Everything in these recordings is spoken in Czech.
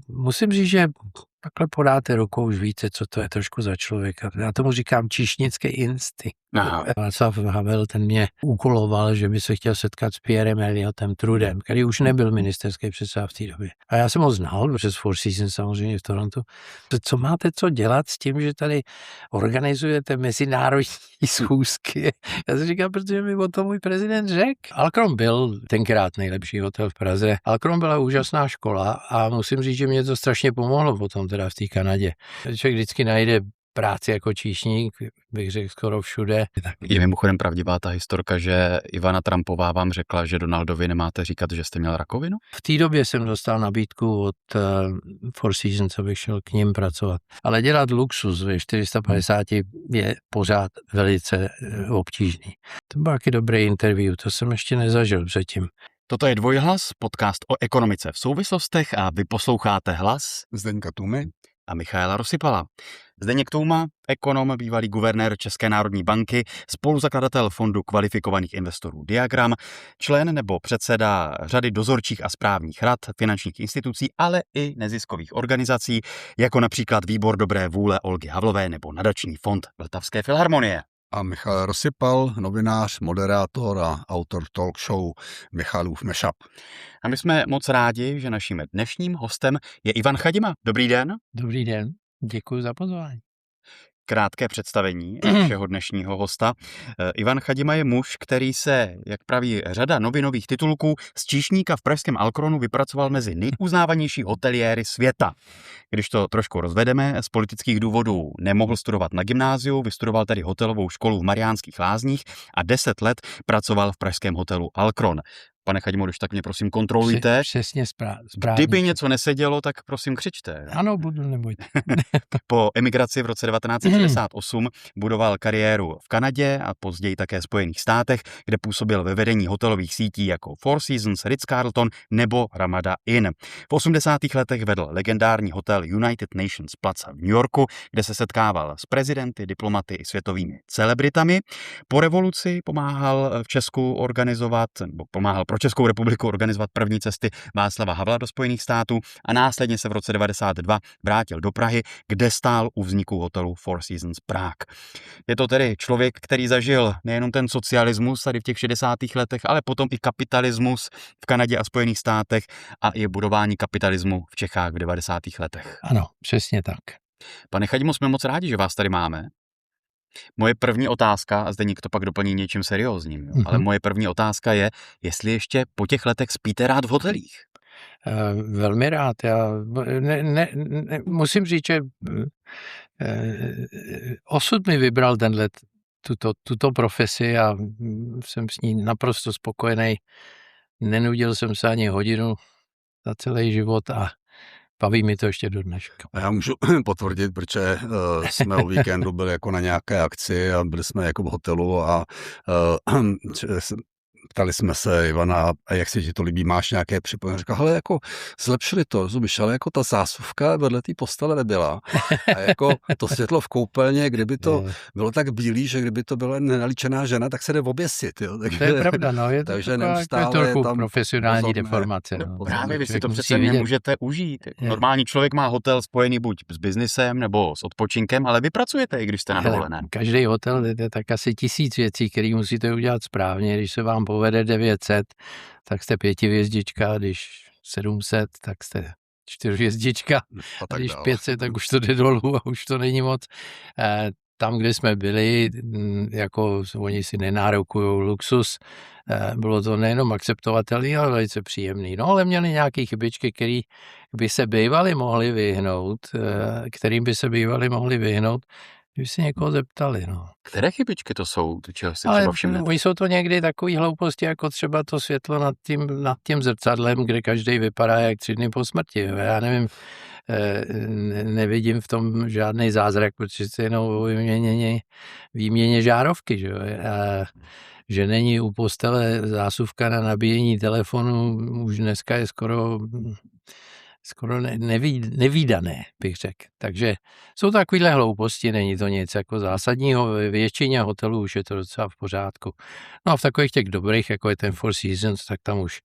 Musím říct, že takhle podáte rukou, už víte, co to je trošku za člověka. Já tomu říkám číšnický instinkt. Aha. Václav Havel, ten mě úkoloval, že by se chtěl setkat s Pierrem Elliotem Trudem, který už nebyl ministerský předseda v té době. A já jsem ho znal, přes Four Seasons samozřejmě v Torontu. Co máte co dělat s tím, že tady organizujete mezinárodní schůzky? Já si říkám, protože mi o tom můj prezident řekl. Alcron byl tenkrát nejlepší hotel v Praze. Alcron byla úžasná škola a musím říct, že mě to strašně pomohlo potom teda v té Kanadě. Člověk vždycky najde práci jako číšník, bych řekl skoro všude. Je mimochodem pravdivá ta historka, že Ivana Trumpová vám řekla, že Donaldovi nemáte říkat, že jste měl rakovinu? V té době jsem dostal nabídku od Four Seasons, abych šel k ním pracovat. Ale dělat luxus ve 450 je pořád velice obtížný. To byl taky dobrý interview, to jsem ještě nezažil předtím. Toto je Dvojhlas, podcast o ekonomice v souvislostech a vy posloucháte hlas Zdeňka Tumy a Michaela Rosypala. Zdeněk Touma, ekonom, bývalý guvernér České národní banky, spoluzakladatel fondu kvalifikovaných investorů Diagram, člen nebo předseda řady dozorčích a správních rad finančních institucí, ale i neziskových organizací, jako například Výbor dobré vůle Olgy Havlové nebo Nadační fond Vltavské filharmonie. a Michal Rosypal, novinář, moderátor a autor talk show Michalův Mashup. A my jsme moc rádi, že naším dnešním hostem je Ivan Chadima. Dobrý den. Dobrý den, děkuji za pozvání. Krátké představení našeho dnešního hosta. Ivan Chadima je muž, který se, jak praví řada novinových titulků, z číšníka v pražském Alcronu vypracoval mezi nejuznávanější hoteliéry světa. Když to trošku rozvedeme, z politických důvodů nemohl studovat na gymnáziu, vystudoval tedy hotelovou školu v Mariánských Lázních a 10 let pracoval v pražském hotelu Alcron. Pane Chadimo, když tak mě prosím kontrolujte. Přesně správně. Kdyby něco nesedělo, tak prosím křičte. Ano, budu, nebojte. Po emigraci v roce 1968 budoval kariéru v Kanadě a později také Spojených státech, kde působil ve vedení hotelových sítí jako Four Seasons, Ritz-Carlton nebo Ramada Inn. V 80. letech vedl legendární hotel United Nations Plaza v New Yorku, kde se setkával s prezidenty, diplomaty i světovými celebritami. Po revoluci pomáhal v Česku organizovat, nebo pomáhal pro Českou republiku organizovat první cesty Václava Havla do Spojených států a následně se v roce 92 vrátil do Prahy, kde stál u vzniku hotelu Four Seasons Prague. Je to tedy člověk, který zažil nejenom ten socialismus tady v těch 60. letech, ale potom i kapitalismus v Kanadě a Spojených státech a i budování kapitalismu v Čechách v 90. letech. Ano, přesně tak. Pane Chadimo, jsme moc rádi, že vás tady máme. Moje první otázka, a Zdeněk to pak doplní něčím seriózním, ale moje první otázka je, jestli ještě po těch letech spíte rád v hotelích. Velmi rád. Já musím říct, že osud mi vybral tuto profesi a jsem s ní naprosto spokojený. Nenudil jsem se ani hodinu za celý život a baví mi to ještě do dneška. A já můžu potvrdit, protože jsme o víkendu byli jako na nějaké akci a byli jsme jako v hotelu a ptali jsme se Ivana, jak se ti to líbí, máš nějaké připojení? Říkal, hele, jako zlepšili to, rozumíš, ale jako ta zásuvka vedle té postele nebyla. A jako to světlo v koupelně, kdyby to bylo tak bílý, že kdyby to byla nenalíčená žena, tak se jde oběsit. Jo? Takže, to je pravda, no. Je to takže neustále trochu tam profesionální deformace. No. Právě vy si to přece nemůžete užít. Normální člověk má hotel spojený buď s biznisem nebo s odpočinkem, ale vy pracujete, i když jste na dovolené. Každý hotel je tak asi 1000 věcí, které musíte udělat správně. Když se vám povede 900, tak jste 5 hvězdička, když 700, tak jste 4 hvězdička, a když 500, tak už to jde dolů a už to není moc. Tam, kde jsme byli, jako oni si nenárokujou luxus, bylo to nejenom akceptovatelné, ale velice příjemný. No, ale měli nějaké chybičky, které by se bývali mohli vyhnout, když se někoho zeptali, no. Které chybičky to jsou? Čeho si ale třeba všimnete? Jsou to někdy takové hlouposti, jako třeba to světlo nad tím zrcadlem, kde každý vypadá jak 3 dny po smrti. Já nevím, nevidím v tom žádný zázrak, protože se jenom o výměně žárovky, že není u postele zásuvka na nabíjení telefonu, už dneska je skoro nevídané, bych řekl. Takže jsou takovéhle hlouposti, není to nic jako zásadního. Ve většině hotelů už je to docela v pořádku. No a v takových těch dobrých, jako je ten Four Seasons, tak tam už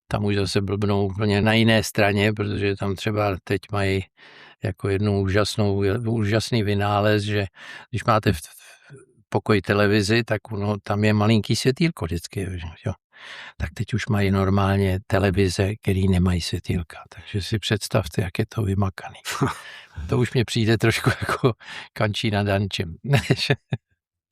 tam už zase blbnou úplně na jiné straně, protože tam třeba teď mají jako jednu úžasný vynález, že když máte v pokoji televizi, tak tam je malinký světýlko vždycky, jo. Tak teď už mají normálně televize, který nemají světýlka. Takže si představte, jak je to vymakaný. To už mě přijde trošku jako kančí nad dančem.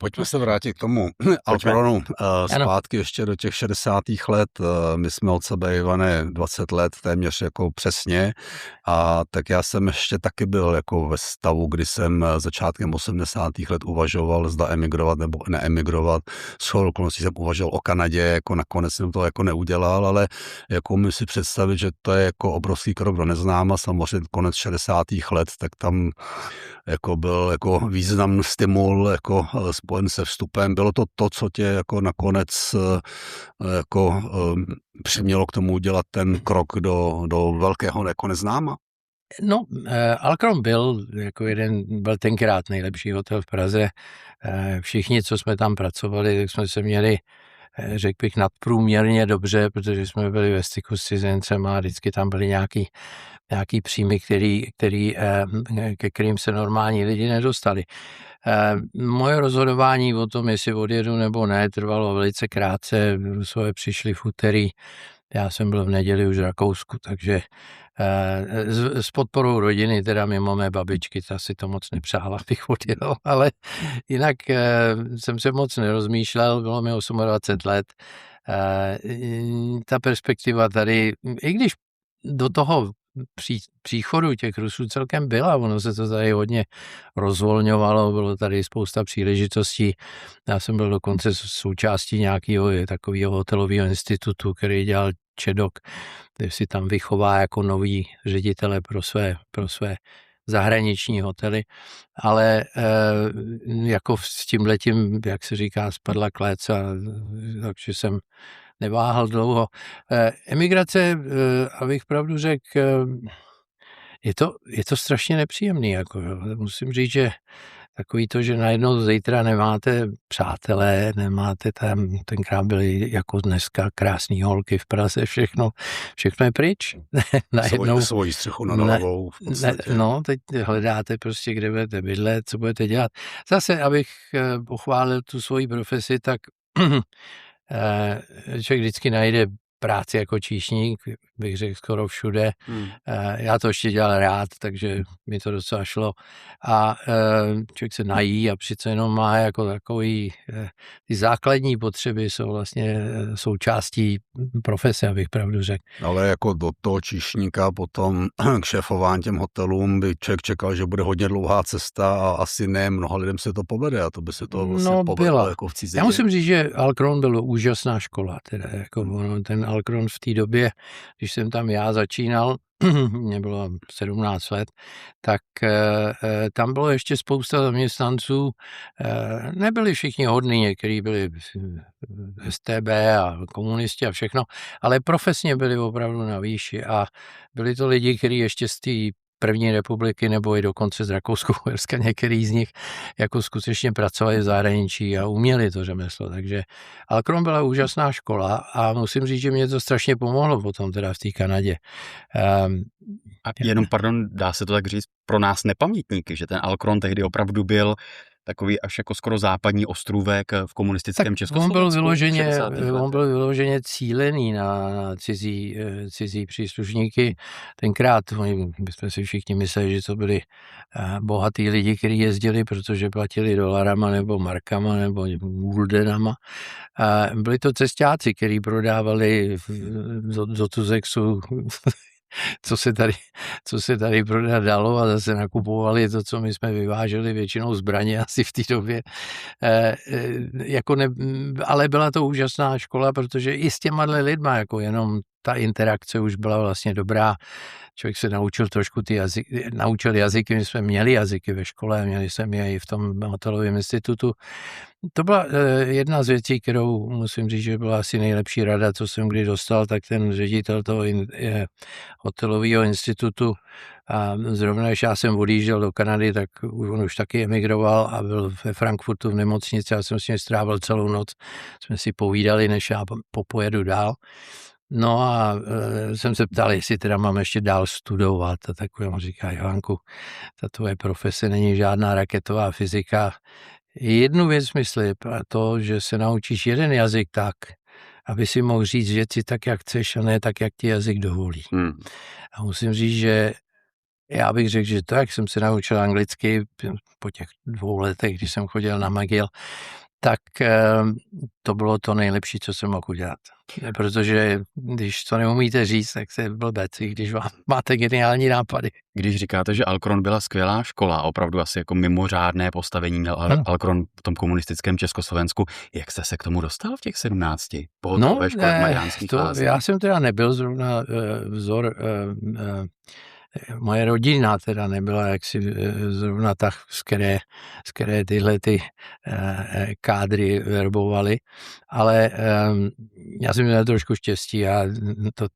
Pojďme se vrátit k tomu Alcronu zpátky ještě do těch 60. let. My jsme od sebe, Ivane, 20 let téměř jako přesně. A tak já jsem ještě taky byl jako ve stavu, kdy jsem začátkem 80. let uvažoval, zda emigrovat nebo neemigrovat. Shodou okolností jsem uvažoval o Kanadě, jako nakonec jsem to jako neudělal, ale jako můžu si představit, že to je jako obrovský krok do neznáma. Samozřejmě konec 60. let, tak tam jako byl jako významný stimul jako spojen se vstupem. Bylo to, co tě jako nakonec jako přimělo k tomu udělat ten krok do velkého jako neznáma? No, Alcron byl tenkrát nejlepší hotel v Praze. Všichni, co jsme tam pracovali, tak jsme se měli, řekl bych, nadprůměrně dobře, protože jsme byli ve styku s cizincem a vždycky tam byly nějaký příjmy, ke kterým se normální lidi nedostali. Moje rozhodování o tom, jestli odjedu nebo ne, trvalo velice krátce. Rusové přišli v úterý, já jsem byl v neděli už v Rakousku, takže s podporou rodiny, teda mimo mé babičky, ta si to moc nepřála, abych odjel, ale jinak jsem se moc nerozmýšlel, bylo mi 28 let. Ta perspektiva tady, i když do toho příchodu těch Rusů celkem byla, ono se to tady hodně rozvolňovalo, bylo tady spousta příležitostí. Já jsem byl dokonce součástí nějakého takového hotelového institutu, který dělal Čedok, kde si tam vychová jako nový ředitele pro své zahraniční hotely, ale jako s tímhletím, jak se říká, spadla klec, takže jsem neváhal dlouho. Emigrace, abych pravdu řekl, je to strašně nepříjemný. Jako, musím říct, že takový to, že najednou zítra nemáte přátelé, nemáte tam, tenkrát byly jako dneska krásný holky v Praze, všechno je pryč. Najednou svoji střechu nad hlavou. No, teď hledáte prostě, kde budete bydlet, co budete dělat. Zase, abych pochválil tu svoji profesi, tak člověk vždycky najde práci jako číšník, bych řekl skoro všude. Já to ještě dělal rád, takže mi to docela šlo. A člověk se nají a přece jenom má jako takový, ty základní potřeby jsou vlastně součástí profese, abych pravdu řekl. Ale jako do toho číšníka potom k šéfování těm hotelům by člověk čekal, že bude hodně dlouhá cesta a asi ne mnoha lidem se to povede a to by se to vlastně povedlo jako v cizině. Já musím říct, že Alcron byl úžasná škola, teda jako ten Alcron v té době, když jsem tam já začínal, mě bylo 17 let, tak tam bylo ještě spousta zaměstnanců, nebyli všichni hodní, někteří byli STB a komunisti a všechno, ale profesně byli opravdu na výši a byli to lidi, kteří ještě z té první republiky nebo i dokonce z Rakouska-Uherska, některý z nich jako skutečně pracovali v zahraničí a uměli to řemeslo, takže Alcron byla úžasná škola a musím říct, že mě to strašně pomohlo potom teda v té Kanadě. A jenom, pardon, dá se to tak říct, pro nás nepamětníky, že ten Alcron tehdy opravdu byl takový až jako skoro západní ostrůvek v komunistickém Československu. On byl vyloženě cílený na cizí příslušníky. Tenkrát my jsme si všichni mysleli, že to byli bohatý lidi, kteří jezdili, protože platili dolarama nebo markama nebo guldenama. Byli to cestáci, kteří prodávali do Tuzexu co se tady prodat dalo a zase nakupovali to, co my jsme vyváželi, většinou zbraně asi v té době. Ale byla to úžasná škola, protože i s těma lidma, jako jenom ta interakce už byla vlastně dobrá. Člověk se naučil trošku naučil jazyky, my jsme měli jazyky ve škole, měli jsme je i v tom hotelovém institutu. To byla jedna z věcí, kterou musím říct, že byla asi nejlepší rada, co jsem kdy dostal, tak ten ředitel toho hotelového institutu a zrovna, když já jsem odjížděl do Kanady, tak on už taky emigroval a byl ve Frankfurtu v nemocnici, já jsem s ním strávil celou noc, jsme si povídali, než já pojedu dál. No a jsem se ptal, jestli teda mám ještě dál studovat a takový on říká, Johanku, ta tvoje profese není žádná raketová fyzika. Jednu věc myslím, a to, že se naučíš jeden jazyk tak, aby si mohl říct věci tak, jak chceš a ne tak, jak ti jazyk dovolí. A musím říct, že já bych řekl, že to, jak jsem se naučil anglicky po těch 2 letech, když jsem chodil na McGill, tak to bylo to nejlepší, co jsem mohl udělat. Protože když to neumíte říct, tak se blbec, když máte geniální nápady. Když říkáte, že Alkron byla skvělá škola, opravdu asi jako mimořádné postavení měl Alkron v tom komunistickém Československu, jak jste se k tomu dostal v těch 17? Ve škole v Mariánských Lázních? Já jsem teda nebyl zrovna vzor, moje rodina teda nebyla jaksi zrovna tak, z které tyhle ty kádry verbovaly, ale já jsem měl trošku štěstí a to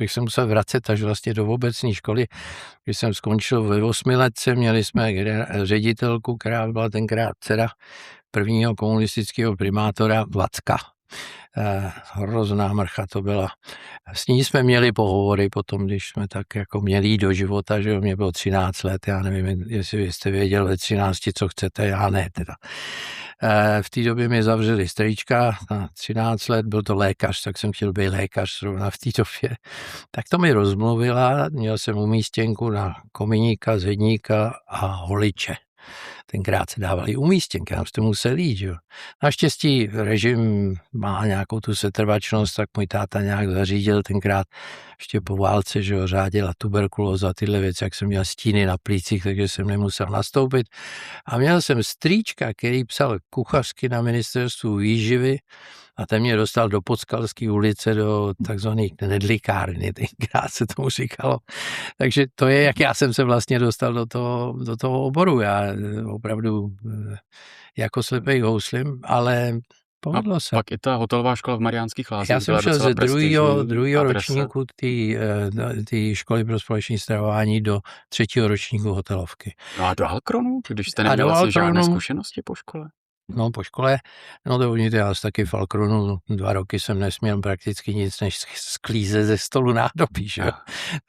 bych se musel vracet až vlastně do obecní školy. Když jsem skončil ve 8 letce, měli jsme ředitelku, která byla tenkrát dcera prvního komunistického primátora Vacka. Hrozná mrcha to byla. S ní jsme měli pohovory potom, když jsme tak jako měli do života, že mě bylo 13 let, já nevím, jestli jste věděl ve 13, co chcete, já ne teda. V té době mi zavřeli strýčka na 13 let, byl to lékař, tak jsem chtěl být lékař zrovna v té době. Tak to mi rozmluvila, měl jsem umístěnku na kominíka, zedníka a holiče. Tenkrát se dávali umístěnky, tam jste museli jít. Jo. Naštěstí režim má nějakou tu setrvačnost, tak můj táta nějak zařídil tenkrát ještě po válce, že ho řádila tuberkulóza, tyhle věci, jak jsem měl stíny na plících, takže jsem nemusel nastoupit. A měl jsem strýčka, který psal kuchařky na ministerstvu výživy a ten mě dostal do Podskalské ulice, do takzvaných nedlikárny, tenkrát se tomu říkalo. Takže to je, jak já jsem se vlastně dostal do toho oboru. Já opravdu jako slepej houslim, ale povedlo se. Pak i ta hotelová škola v Mariánských Lázních. Já jsem šel ze druhého ročníku té školy pro společné stravování do 3. ročníku hotelovky. No a do Alkronu? Když jste neměl vlastně žádné zkušenosti po škole? No po škole, no to vidíte, já taky v Alkronu 2 roky jsem nesměl prakticky nic, než sklízet ze stolu nádobí, že jo.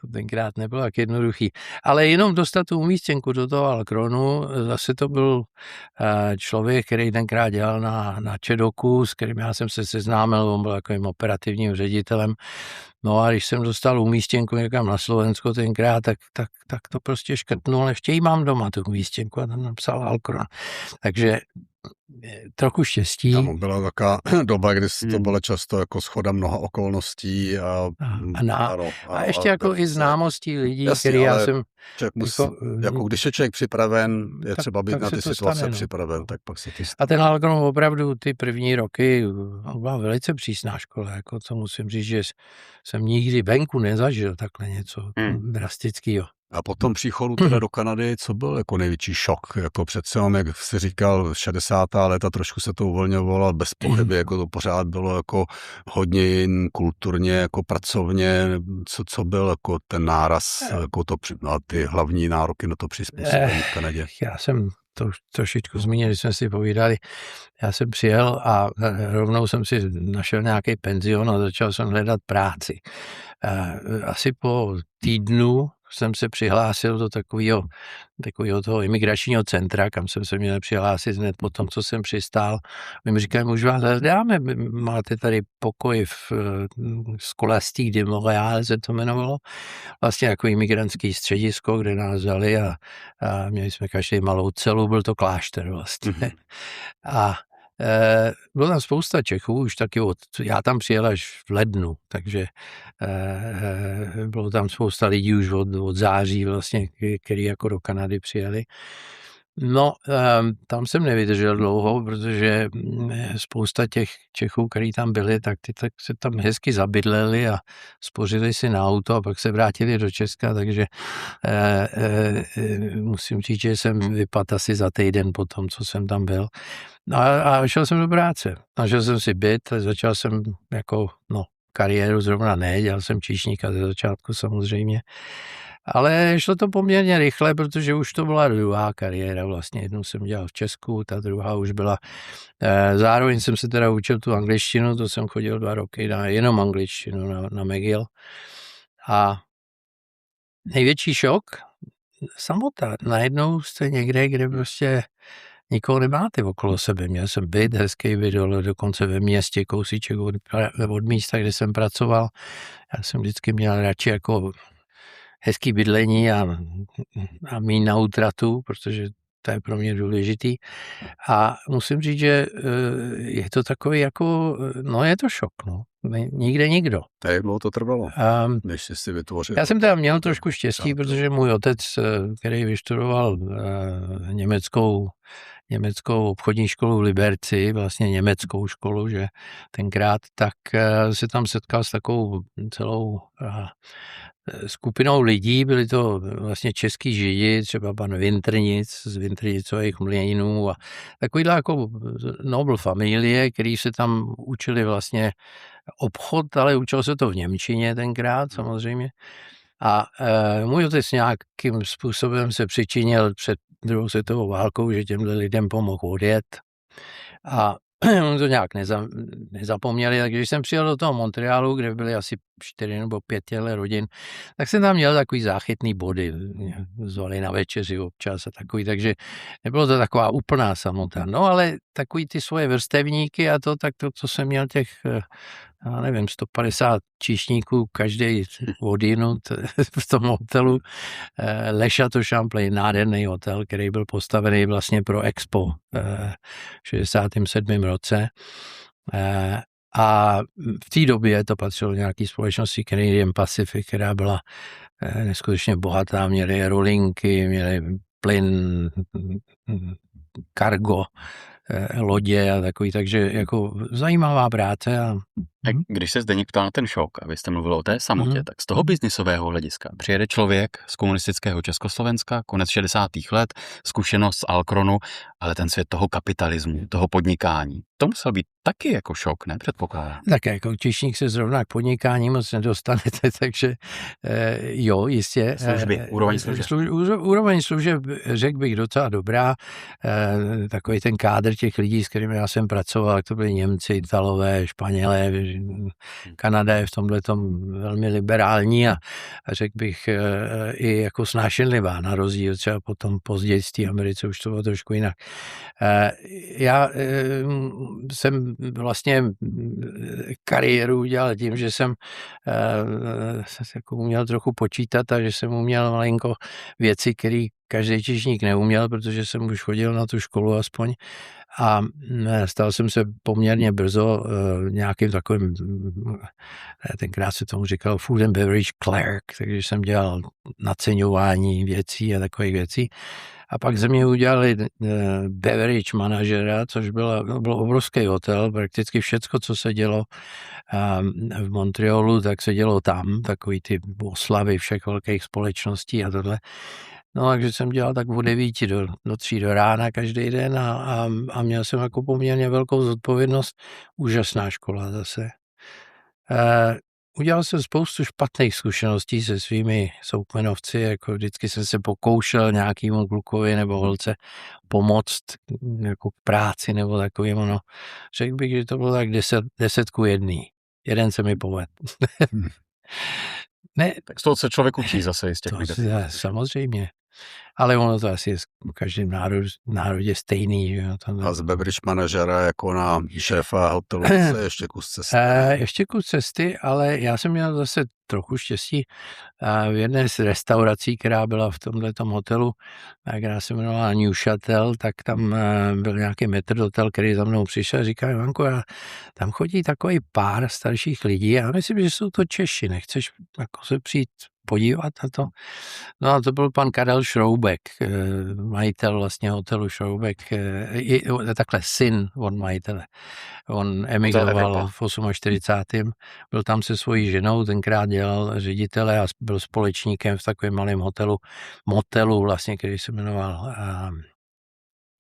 To tenkrát nebylo tak jednoduchý. Ale jenom dostat tu umístěnku do toho Alkronu, zase to byl člověk, který tenkrát dělal na Čedoku, s kterým já jsem se seznámil, on byl takovým operativním ředitelem. No a když jsem dostal umístěnku někam na Slovensko tenkrát, tak to prostě škrtnul, ještě jí mám doma tu umístěnku a tam napsal Alkron. Takže trochu štěstí. Tam byla taková doba, kdy to bylo často jako shoda mnoha okolností a ještě jako i známostí lidí, jasně, který já jsem... Jako když je člověk připraven, je třeba být na ty situace připraven, tak pak se to stane. A ten Alkron opravdu ty první roky byla velice přísná škola, jako co musím říct, že jsem nikdy venku nezažil takhle něco drastického. A po tom příchodu teda do Kanady, co byl jako největší šok? Jako přece jenom, jak jsi říkal, 60. léta trošku se to uvolňovalo, bez pochyby, jako to pořád bylo jako hodně jin, kulturně, jako pracovně. Co byl jako ten náraz, jako to, a ty hlavní nároky na to přizpůsobení v Kanadě? Já jsem to už trošičku zmínil, když jsme si povídali. Já jsem přijel a rovnou jsem si našel nějaký penzion a začal jsem hledat práci. Asi po týdnu jsem se přihlásil do takového toho imigračního centra, kam jsem se měl přihlásit hned po tom, co jsem přistál. My mi říkají, už vás hledáme, máte tady pokoj v Scholastique de Montréal, se to jmenovalo. Vlastně jako imigrantský středisko, kde nás vzali a měli jsme každý malou celu, byl to klášter vlastně. A bylo tam spousta Čechů, už taky já tam přijel až v lednu, takže bylo tam spousta lidí už od září vlastně, který jako do Kanady přijeli. No, tam jsem nevydržel dlouho, protože spousta těch Čechů, kteří tam byli, tak se tam hezky zabydleli a spořili si na auto a pak se vrátili do Česka, takže musím říct, že jsem vypadl asi za týden po tom, co jsem tam byl. A šel jsem do práce. Našel jsem si byt, začal jsem jako, kariéru zrovna ne, dělal jsem číšníka ze začátku samozřejmě. Ale šlo to poměrně rychle, protože už to byla druhá kariéra vlastně. Jednou jsem dělal v Česku, ta druhá už byla. Zároveň jsem se teda učil tu angličtinu, to jsem chodil 2 roky na jenom angličtinu na McGill. A největší šok, samota. Najednou jste někde, kde prostě nikoho nemáte okolo sebe. Měl jsem byt, hezký byt, dokonce ve městě, kousíček od místa, kde jsem pracoval. Já jsem vždycky měl radši jako hezký bydlení a míň na útratu, protože to je pro mě důležitý. A musím říct, že je to takový jako, no je to šok, no. Nikde nikdo. A jak dlouho to trvalo, než jsi si vytvořil? Já jsem teda měl trošku štěstí, protože můj otec, který vyštudoval německou obchodní školu v Liberci, vlastně německou školu, že tenkrát, tak se tam setkal s takovou celou skupinou lidí, byli to vlastně český židi, třeba pan Vintrnic z Vintrnicových mlýnů a takovýhle jako nobl familie, který se tam učili vlastně obchod, ale učil se to v němčině tenkrát samozřejmě. A můj otec nějakým způsobem se přičinil před druhou světovou válkou, že těmhle lidem pomohl odjet. A on to nějak nezapomněli, takže když jsem přijel do toho Montrealu, kde byly asi 4 nebo 5 rodin, tak jsem tam měl takový záchytný body, zvali na večeři občas a takový, takže nebylo to taková úplná samota. No ale takový ty svoje vrstevníky a to, tak to jsem měl těch, já nevím, 150 číšníků každý odinut v tom hotelu. Le Château Champlain, nádherný hotel, který byl postavený vlastně pro Expo v 67. roce. A v té době to patřilo nějaké společnosti Canadian Pacific, která byla neskutečně bohatá, měli rolinky, měli plyn, cargo, lodě a takový, takže jako zajímavá práce. Když se Zdeněk ptal na ten šok, abyste mluvil o té samotě, tak z toho biznisového hlediska přijede člověk z komunistického Československa, konec 60. let, zkušenost z Alkronu, ale ten svět toho kapitalismu, toho podnikání, to musel být taky jako šok, ne? Předpokládám. Tak jako číšník se zrovna k podnikání moc nedostanete, takže jo, jistě. Služby, úroveň služeb. Úroveň služeb, řekl bych, docela dobrá. Takový ten kádr těch lidí, s kterými já jsem pracoval, to byli Němci, Italové, Španělé, Kanada je v tomhletom velmi liberální a řekl bych i jako snášenlivá, na rozdíl třeba potom později z té Americe už to bylo trošku jinak. Já jsem vlastně kariéru udělal tím, že jsem jako uměl trochu počítat a že jsem uměl malinko věci, které každý číšník neuměl, protože jsem už chodil na tu školu aspoň. A stal jsem se poměrně brzo nějakým takovým, tenkrát se tomu říkal food and beverage clerk, takže jsem dělal naceňování věcí a takových věcí. A pak ze mě udělali beverage manažera, což byl obrovský hotel, prakticky všecko, co se dělo v Montrealu, tak se dělo tam, takový ty oslavy všech velkých společností a tohle. No, takže jsem dělal tak od 9 do 3 do rána každý den a měl jsem jako poměrně velkou zodpovědnost. Úžasná škola zase. Udělal jsem spoustu špatných zkušeností se svými soukmenovci, jako vždycky jsem se pokoušel nějakému klukovi nebo holce pomoct jako k práci nebo takovým, no. Řekl bych, že to bylo tak 10 ku 1. Jeden se mi povedl. Ne, tak z toho se člověk učí zase z těch negativů. Samozřejmě. Ale ono to asi je v každém národě stejný. Že jo? A z beverage manažera jako na šéfa hotelu se ještě kus cesty. Ještě kus cesty, ale já jsem měl zase trochu štěstí. V jedné z restaurací, která byla v tomhletom hotelu, která se jmenovala New Chatel, tak tam byl nějaký metrdotel, který za mnou přišel a říká, Ivanko, tam chodí takový pár starších lidí a myslím, že jsou to Češi, nechceš jako se přijít podívat na to? No a to byl pan Karel Šroubek, majitel vlastně hotelu Šroubek, takhle syn od majitele. On emigroval v 48. Byl tam se svojí ženou, tenkrát dělal ředitele a byl společníkem v takovém malém motelu vlastně, který se jmenoval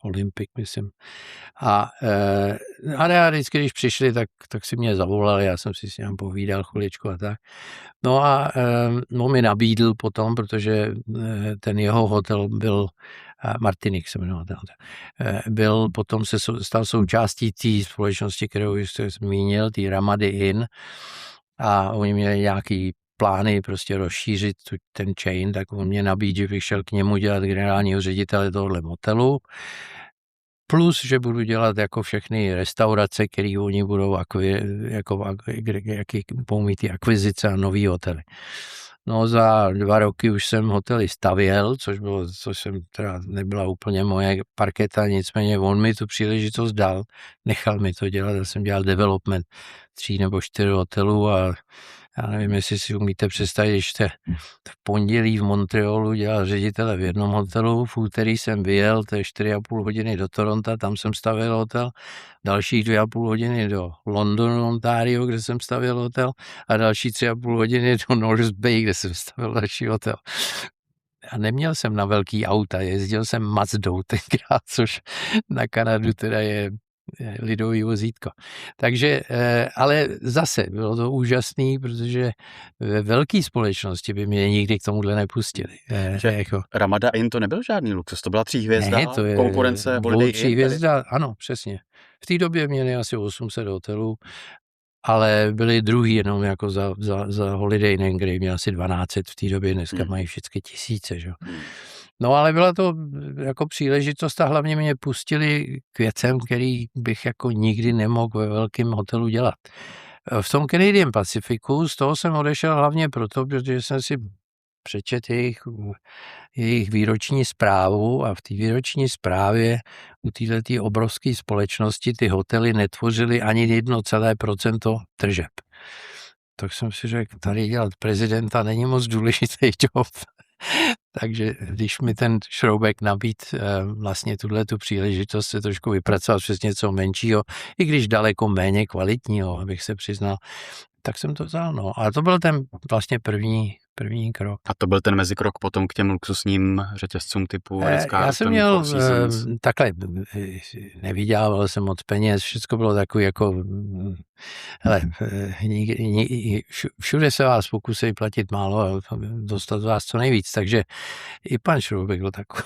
Olympic, myslím. A já vždycky, když přišli, tak si mě zavolali, já jsem si s ním povídal chviličku a tak. No a on mi nabídl potom, protože ten jeho hotel byl, Martinik se jmenoval, byl potom se stal součástí té společnosti, kterou jste zmínil, té Ramady Inn, a oni měli nějaký plány prostě rozšířit ten chain, tak on mě nabídl, že bych šel k němu dělat generálního ředitele tohohle motelu, plus, že budu dělat jako všechny restaurace, které oni budou budou mít ty akvizice a nový hotely. No za 2 roky už jsem hotely stavěl, což jsem teda nebyla úplně moje parketa, nicméně on mi tu příležitost dal, nechal mi to dělat, já jsem dělal development 3 nebo 4 hotelů a já nevím, jestli si umíte představit, když jste v pondělí v Montrealu dělal ředitele v jednom hotelu, v úterý jsem vyjel, to je 4,5 hodiny do Toronto, tam jsem stavěl hotel, dalších 2,5 hodiny do Londonu, Ontario, kde jsem stavěl hotel, a další 3,5 hodiny do North Bay, kde jsem stavěl další hotel. A neměl jsem na velký auta, jezdil jsem Mazdou tenkrát, což na Kanadu teda je lidový vozítko. Takže, ale zase bylo to úžasný, protože ve velké společnosti by mě nikdy k tomuhle nepustili. Jako. Ramada Inn to nebyl žádný luxus, to byla 3 hvězda, ne, to je konkurence Holiday Inn. 3 hvězda, ano, přesně. V té době měli asi 800 hotelů, ale byli druhý jenom jako za Holiday Inn, kde měl asi 1200 v té době, dneska mají všechny tisíce, že? No ale byla to jako příležitost a hlavně mě pustili k věcem, který bych jako nikdy nemohl ve velkém hotelu dělat. V tom Canadian Pacificu z toho jsem odešel hlavně proto, protože jsem si přečetl jejich výroční zprávu a v té výroční zprávě u této obrovské společnosti ty hotely netvořily ani 1% tržeb. Tak jsem si řekl, tady dělat prezidenta není moc důležitý job. Takže když mi ten Šroubek nabídl vlastně tu příležitost se trošku vypracovat přes něco menšího, i když daleko méně kvalitního, abych se přiznal, tak jsem to vzal. No. Ale to byl ten vlastně první krok. A to byl ten mezikrok potom k těm luxusním řetězcům typu Ritz-Carlton, já jsem měl takhle, nevydělával jsem moc peněz, všechno bylo takový jako, hele, všude se vás pokusí platit málo a dostat vás co nejvíc, takže i pan Šroubek byl takový,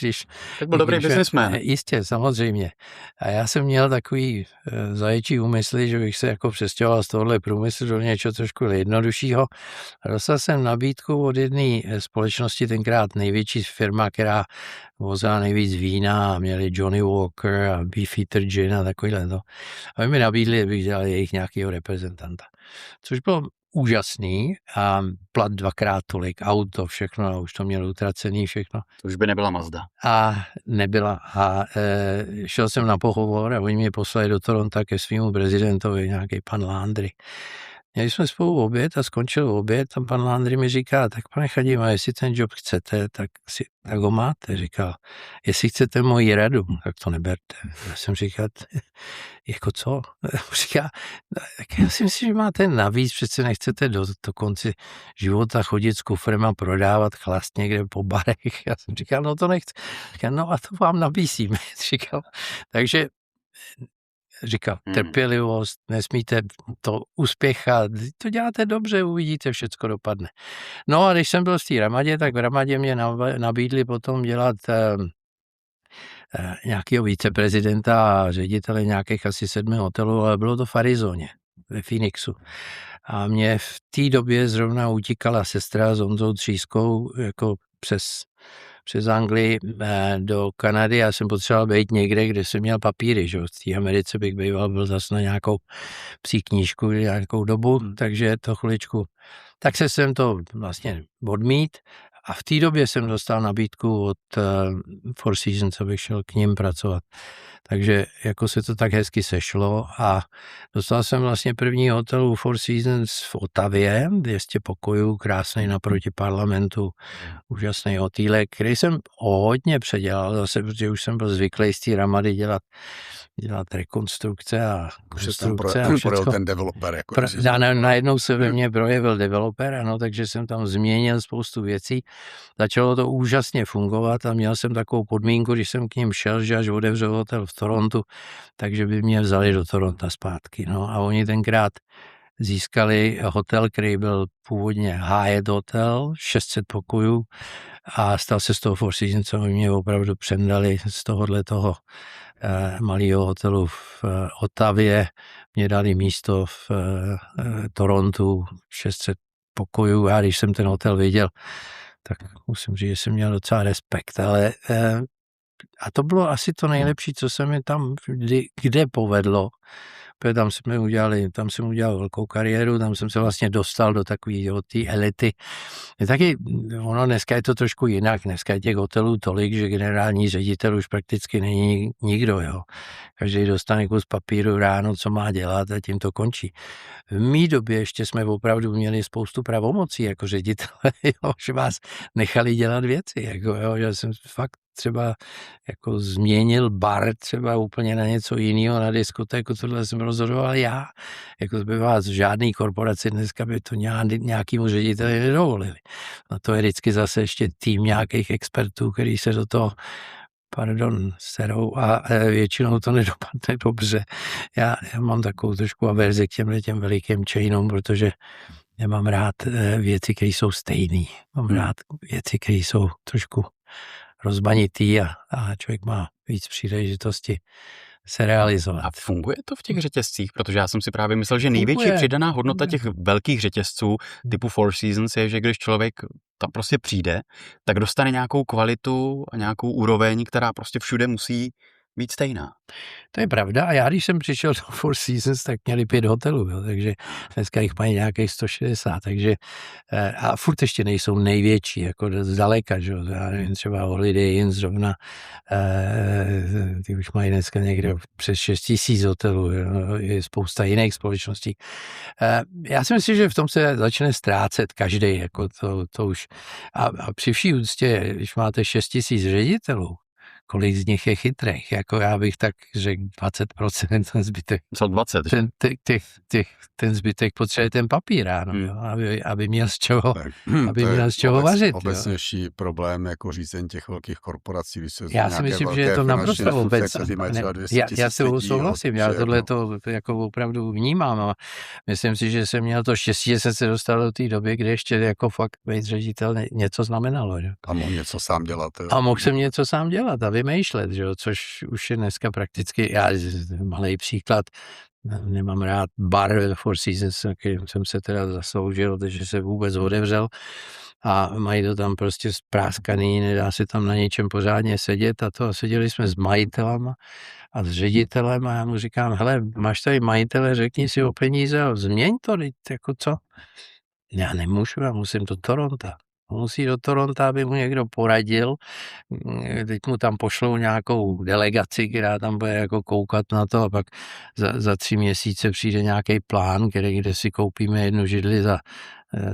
když... Tak byl dobrý businessman. Jistě, samozřejmě. A já jsem měl takový zaječí úmysly, že bych se jako přestěhoval z tohohle průmyslu do něčeho trošku jednoduššího. Dostal jsem nabídku od jedné společnosti, tenkrát největší firma, která vozila nejvíc vína a měli Johnny Walker a Beefeater Gin a takovýhle to. A mi nabídli, abych dělal jejich nějakého reprezentanta. Což bylo úžasný a plat 2x tolik, auto, všechno, a už to mělo utracený všechno. To už by nebyla Mazda. A nebyla. A šel jsem na pohovor a oni mě poslali do Toronto ke svýmu prezidentovi, nějaký pan Landry. Měli jsme spolu oběd a skončil oběd a pan Landry mi říká, tak pane Chadima, jestli ten job chcete, tak ho máte. Říkal, jestli chcete moji radu, tak to neberte. Já jsem říkal, jako co? Říká, tak já si myslím, že máte navíc, přece nechcete do konce života chodit s kufrem a prodávat chlast někde po barech. Já jsem říkal, no to nechci. Říkal, no a to vám nabízíme. Říkal, takže říkal, trpělivost, nesmíte to uspěchat, to děláte dobře, uvidíte, všecko dopadne. No a když jsem byl v té Ramadě, tak v Ramadě mě nabídli potom dělat nějakého viceprezidenta a ředitele nějakých asi 7 hotelů, ale bylo to v Arizoně, ve Phoenixu. A mě v té době zrovna utíkala sestra s Honzou Třískou jako přes Anglii do Kanady. Já jsem potřeboval být někde, kde jsem měl papíry. Že? V té Americe bych byl zase na nějakou psí knížku nějakou dobu, takže to chviličku. Tak se jsem to vlastně odmít a v té době jsem dostal nabídku od Four Seasons, abych šel k ním pracovat. Takže jako se to tak hezky sešlo a dostal jsem vlastně první hotel Four Seasons v Otavě, 200 pokojů, krásný naproti parlamentu, úžasný hotýlek, který jsem hodně předělal zase, protože už jsem byl zvyklý z té Ramady dělat rekonstrukce a konstrukce. Už projel ten developer. Jako najednou se ve mně projevil developer, ano, takže jsem tam změnil spoustu věcí začalo to úžasně fungovat a měl jsem takovou podmínku, když jsem k ním šel, že až otevřel hotel v Torontu, takže by mě vzali do Toronta zpátky. No a oni tenkrát získali hotel, který byl původně Hyatt Hotel, 600 pokojů a stal se z toho Four Seasons, co mě opravdu přendali z toho malého hotelu v Ottavě. Mě dali místo v Torontu, 600 pokojů. Já když jsem ten hotel viděl, tak musím říct, že jsem měl docela respekt, ale a to bylo asi to nejlepší, co se mi tam kde povedlo. Tam jsem udělal velkou kariéru, tam jsem se vlastně dostal do takového té elity. Taky, dneska je to trošku jinak, dneska je těch hotelů tolik, že generální ředitel už prakticky není nikdo, jo. Každý dostane kus papíru ráno, co má dělat a tím to končí. V mý době ještě jsme opravdu měli spoustu pravomocí jako ředitele, jo, že vás nechali dělat věci, jako, jo, že jsem fakt třeba jako změnil bar třeba úplně na něco jiného, na diskotéku, tohle jsem rozhodoval já. Jako by vás žádný korporaci dneska by to nějakýmu řediteli nedovolili. No to je vždycky zase ještě tým nějakých expertů, který se do toho serou a většinou to nedopadne dobře. Já mám takovou trošku averzi k těm velikým chainům, protože nemám rád věci, které jsou stejný. Mám rád věci, které jsou trošku rozmanitý a člověk má víc příležitosti se realizovat. A funguje to v těch řetězcích? Protože já jsem si právě myslel, že největší přidaná hodnota těch velkých řetězců typu Four Seasons je, že když člověk tam prostě přijde, tak dostane nějakou kvalitu a nějakou úroveň, která prostě všude musí být stejná. To je pravda a já, když jsem přišel do Four Seasons, tak měli 5 hotelů, jo, takže dneska jich mají nějakých 160, takže a furt ještě nejsou největší, jako zdaleka, že jo, já nevím, třeba Holiday Inn zrovna, ty už mají dneska někde přes 6 000 hotelů, jo, je spousta jiných společností. Já si myslím, že v tom se začne ztrácet každý, jako to už, a při vší úctě, když máte 6 000 ředitelů, kolik z nich je chytrých, jako já bych tak řekl 20%, ten zbytek. Co 20? Ten zbytek potřebuje ten papír ráno, jo, aby měl z čeho, vařit. Obecnější problém jako řízení těch velkých korporací. Já si myslím, že je to naprosto obecné. Já s tebou souhlasím, já tohle to jako opravdu vnímám a myslím si, že jsem měl to štěstí, že jsem se dostal do té doby, kdy ještě jako fakt být ředitel něco znamenalo. Že? A mohl něco sám dělat. Jo. A mohl jsem něco sám dělat a vymýšlet, že jo, což už je dneska prakticky, já malý příklad, nemám rád bar Four Seasons, kterým jsem se teda zasloužil, takže se vůbec otevřel a mají to tam prostě spráskaný, nedá se tam na něčem pořádně sedět a seděli jsme s majitelem a s ředitelem a já mu říkám, hele, máš tady majitele, řekni si o peníze a změň to, jako co? Já nemůžu, já musím do Toronta. Musí do Toronto, aby mu někdo poradil. Teď mu tam pošlou nějakou delegaci, která tam bude jako koukat na to a pak za 3 měsíce přijde nějaký plán, kde si koupíme jednu židli za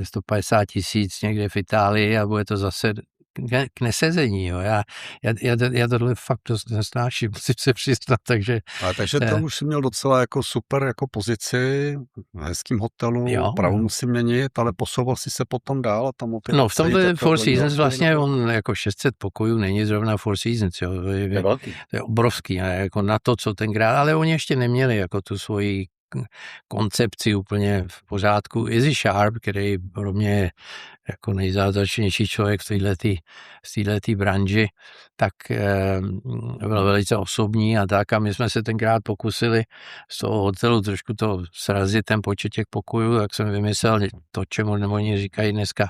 150 000 někde v Itálii a bude to zase k nesezení. Jo. Já tohle fakt dost nesnáším, musím se přiznat. Takže to už jsi měl docela jako super jako pozici v hezkým hotelu, pravomu si měnit, ale posouval si se potom dál a tam opět... No v tomhle Four Seasons vlastně on jako 600 pokojů není zrovna Four Seasons. Jo. To je obrovský, jako na to, co tenkrát, ale oni ještě neměli jako tu svoji koncepci úplně v pořádku. Izzy Sharp, který pro mě je jako nejzázračnější člověk v této branži, tak byl velice osobní a tak a my jsme se tenkrát pokusili z toho hotelu trošku to srazit ten počet těch pokojů, tak jsem vymyslel to, čemu oni říkají dneska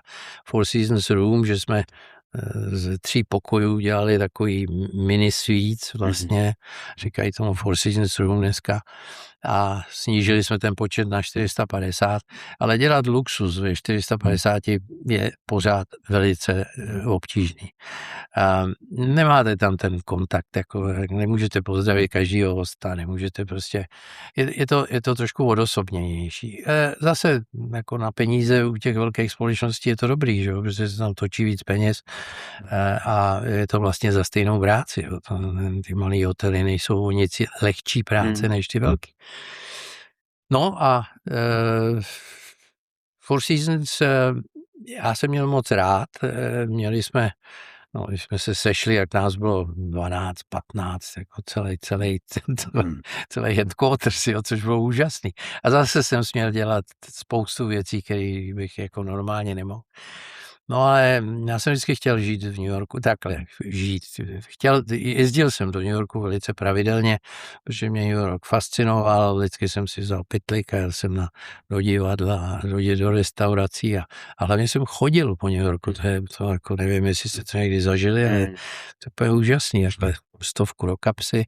Four Seasons Room, že jsme z 3 pokojů dělali takový mini suites vlastně, říkají tomu Four Seasons Room dneska a snížili jsme ten počet na 450, ale dělat luxus ve 450 je pořád velice obtížný. Nemáte tam ten kontakt, jako nemůžete pozdravit každýho hosta, nemůžete prostě, je to trošku odosobnější. Zase jako na peníze u těch velkých společností je to dobrý, že jo, protože se tam točí víc peněz a je to vlastně za stejnou práci. Jo. Ty malý hotely nejsou o nic lehčí práce než ty velký. No a Four Seasons Já jsem měl moc rád, měli jsme, když jsme se sešli, jak nás bylo 12, 15, jako celý headquarters, jo, což bylo úžasný. A zase jsem směl dělat spoustu věcí, které bych jako normálně nemohl. No ale já jsem vždycky chtěl žít v New Yorku, takhle žít. Jezdil jsem do New Yorku velice pravidelně, protože mě New York fascinoval, vždycky jsem si vzal pytlík a jel jsem do divadla, do restaurací a hlavně jsem chodil po New Yorku, to jako nevím, jestli jste to někdy zažili, ale to je úžasný, takhle 100 do kapsy,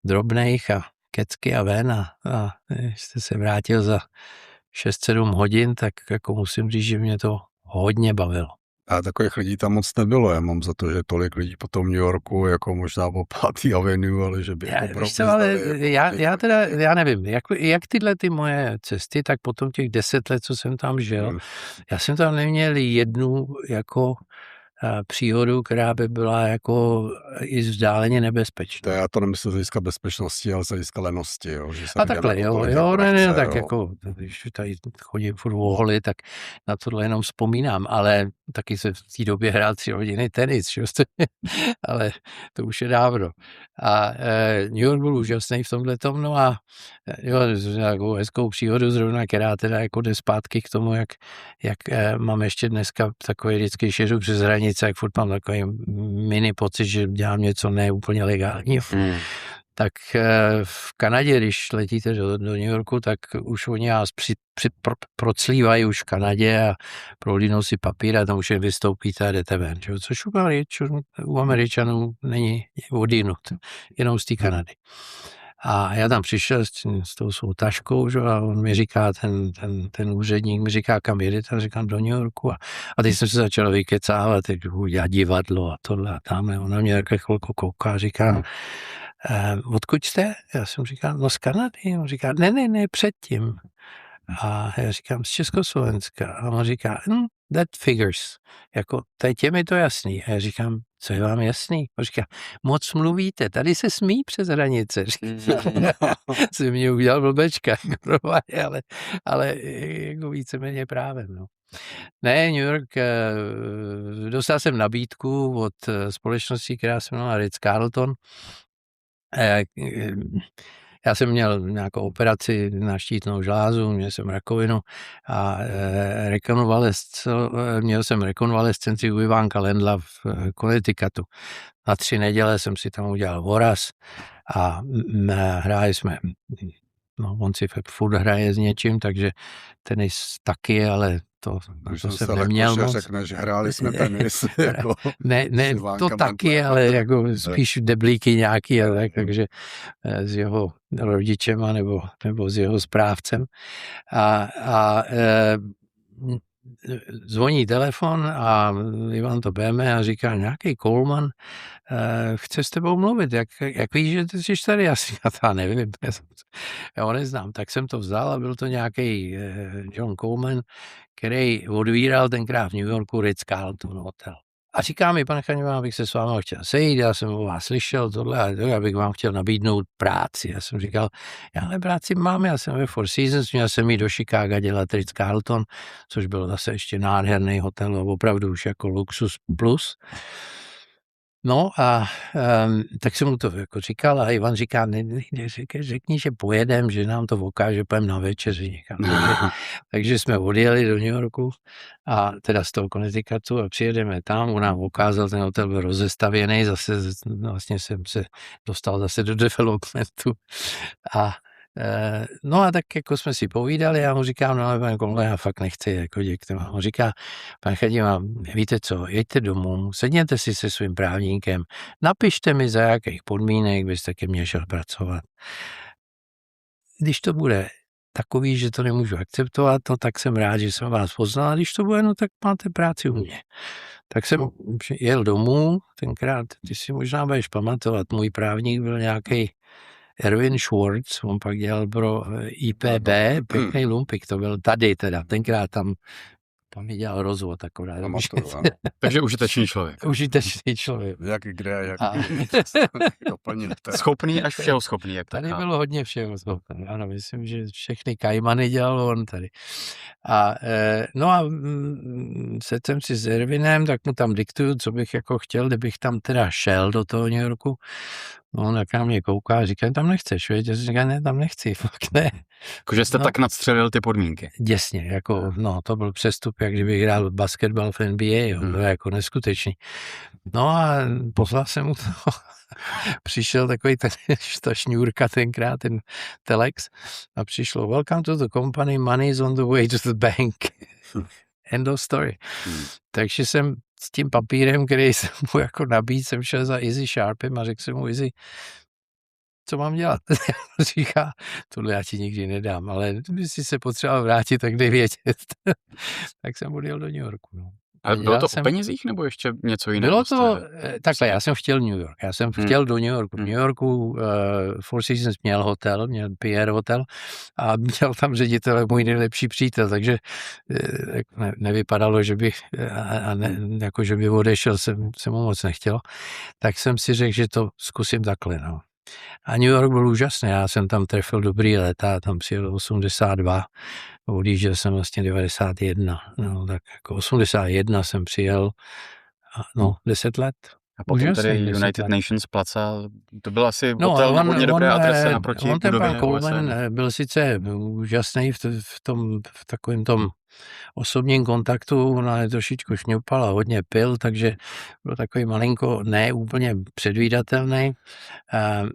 drobných a kecky a ven a jste se vrátil za 6-7 hodin, tak jako musím říct, že mě to hodně bavilo. A takových lidí tam moc nebylo. Já mám za to, že tolik lidí po tom New Yorku, jako možná po 5. Avenue, ale že by já nevím, jak tyhle ty moje cesty, tak potom těch 10 let, co jsem tam žil, já jsem tam neměl jednu jako příhodu, která by byla jako i vzdáleně nebezpečná. To já to nemyslím z hlediska bezpečnosti, ale z hlediska lenosti. Jo, že a takhle, ne, tak jako, když tady chodím furt oholi, tak na tohle jenom vzpomínám, ale taky se v té době hrál 3 hodiny tenis, ale to už je dávno. A New York byl úžasný v tomhletom, no a nějakou hezkou příhodu zrovna, která teda jako jde zpátky k tomu, jak mám ještě dneska takový vždycky šeřu přes hranice, jak furt mám takový mini pocit, že dělám něco neúplně legálního. Tak v Kanadě, když letíte do New Yorku, tak už oni nás proclívají už v Kanadě a prohlídnou si papír a tam už je vystoupíte a jdete ven. Což u Američanů není odinut, jenom z té Kanady. A já tam přišel s tou svou taškou, že, a on mi říká, ten úředník mi říká, kam jedete, a říkám do New Yorku. A teď jsem se začal vykecávat, já divadlo a tohle a tamhle. Ona mě takhle chvilku kouká a říká, odkud jste? Já jsem říkal, no z Kanady. On říká, ne, předtím. A já říkám, z Československa. A on říká, that figures. Jako, teď je mi to jasný. A já říkám, co je vám jasný? On říká, moc mluvíte, tady se smí přes hranice. Jsem mě udělal blbečka, ale jako víceméně právem. No. Ne, New York, dostal jsem nabídku od společnosti, která se jmenovala Ritz-Carlton. Já jsem měl nějakou operaci na štítnou žlázu, měl jsem rakovinu a měl jsem rekonvalescenci u Ivánka Lendla v Connecticutu. Na 3 neděle jsem si tam udělal voraz a hráli jsme. No, on si furt hraje s něčím, takže tenis taky, ale to jsem neměl moc. Řekne, že hráli jsme tenis. Jako ne, to taky, ale jako spíš deblíky nějaký, takže s jeho rodičema nebo s jeho správcem. A zvoní telefon a Ivan to beme a říká, nějaký Coleman chce s tebou mluvit, jak víš, že ty jsi tady? Já si nevím, já ho neznám, tak jsem to vzal a byl to nějaký John Coleman, který odvíral tenkrát v New Yorku Ritz-Carlton hotel. A říká mi, pane Chaňová, abych se s vámi chtěl sejít, já jsem o vás slyšel tohle a to, abych vám chtěl nabídnout práci. Já jsem říkal, já ale práci mám, já jsem ve Four Seasons, měl jsem jít do Chicaga dělat Ritz-Carlton, což byl zase ještě nádherný hotel, opravdu už jako luxus plus. No a tak jsem mu to jako říkal a Ivan říká, řekni, že pojedem, že nám to ukáže, pojem na večeři někam. Takže jsme odjeli do New Yorku a teda z toho Connecticutu a přijedeme tam, on nám ukázal, ten hotel byl rozestavěný, zase vlastně jsem se dostal zase do developmentu a no a tak jako jsme si povídali a on říká, no ale pane Konle, já fakt nechci jako děkte. On říká, pane Chaňová, víte co, jeďte domů, sedněte si se svým právníkem, napište mi, za jakých podmínek byste ke mně šel pracovat. Když to bude takový, že to nemůžu akceptovat, no tak jsem rád, že jsem vás poznal, a když to bude, no tak máte práci u mě. Tak jsem jel domů, tenkrát, ty si možná budeš pamatovat, můj právník byl nějaký Erwin Schwartz, on pak dělal pro IPB, pěkný lumpik, to byl tady teda, tenkrát tam Tam mi dělal rozvod akorát. Amator, ano. Takže užitečný člověk. Užitečný člověk. Jak kde, jak A- doplníte. Schopný až všeho schopný, jak Tady tak. bylo hodně všeho schopný. Ano, myslím, že všechny kajmany dělal on tady. A no a sedl jsem si s Ervinem, tak mu tam diktuju, co bych jako chtěl, kdybych tam teda šel do toho New Yorku. No on tak na mě kouká a říká, tam nechceš, víš? Já si říkám, ne, tam nechci, fakt ne. Jakože jste No. tak nadstřelil ty podmínky. Děsně, jako, no, to byl přestup, jak kdybych hrál basketbal v NBA, jo, to je jako neskutečný. No a poslal jsem mu to. Přišel takový ta šňůrka tenkrát, ten telex, a přišlo, welcome to the company, money is on the way to the bank. End of story. Takže jsem s tím papírem, který jsem mu jako nabít, jsem šel za Izzy Sharpem a řekl jsem mu, Izzy, co mám dělat? Říká, tohle já ti nikdy nedám, ale když si se potřeboval vrátit, tak dej vědět. Tak jsem odjel do New Yorku. No. Ale bylo to o penězích nebo ještě něco jiného? Bylo to, takhle, já jsem chtěl New York, já jsem chtěl do New Yorku. V New Yorku Four Seasons měl hotel, měl PR hotel a měl tam ředitele můj nejlepší přítel, takže nevypadalo, že bych, jako že by odešel, jsem mu moc nechtěl. Tak jsem si řekl, že to zkusím takhle, no. A New York byl úžasný, já jsem tam trefil dobrý léta, tam přijel 82, odjížděl jsem vlastně 91, no tak jako 81 jsem přijel, no 10 let. A potom Úžasný, tady 10 United let. Nations Plaza, to byl asi No, hotel na hodně dobré adrese naproti on ten budově pan Coleman OSN. byl sice úžasný v takovém tom osobním kontaktu, ona je trošičku šňupala, hodně pil, takže byl takový malinko ne úplně předvídatelný.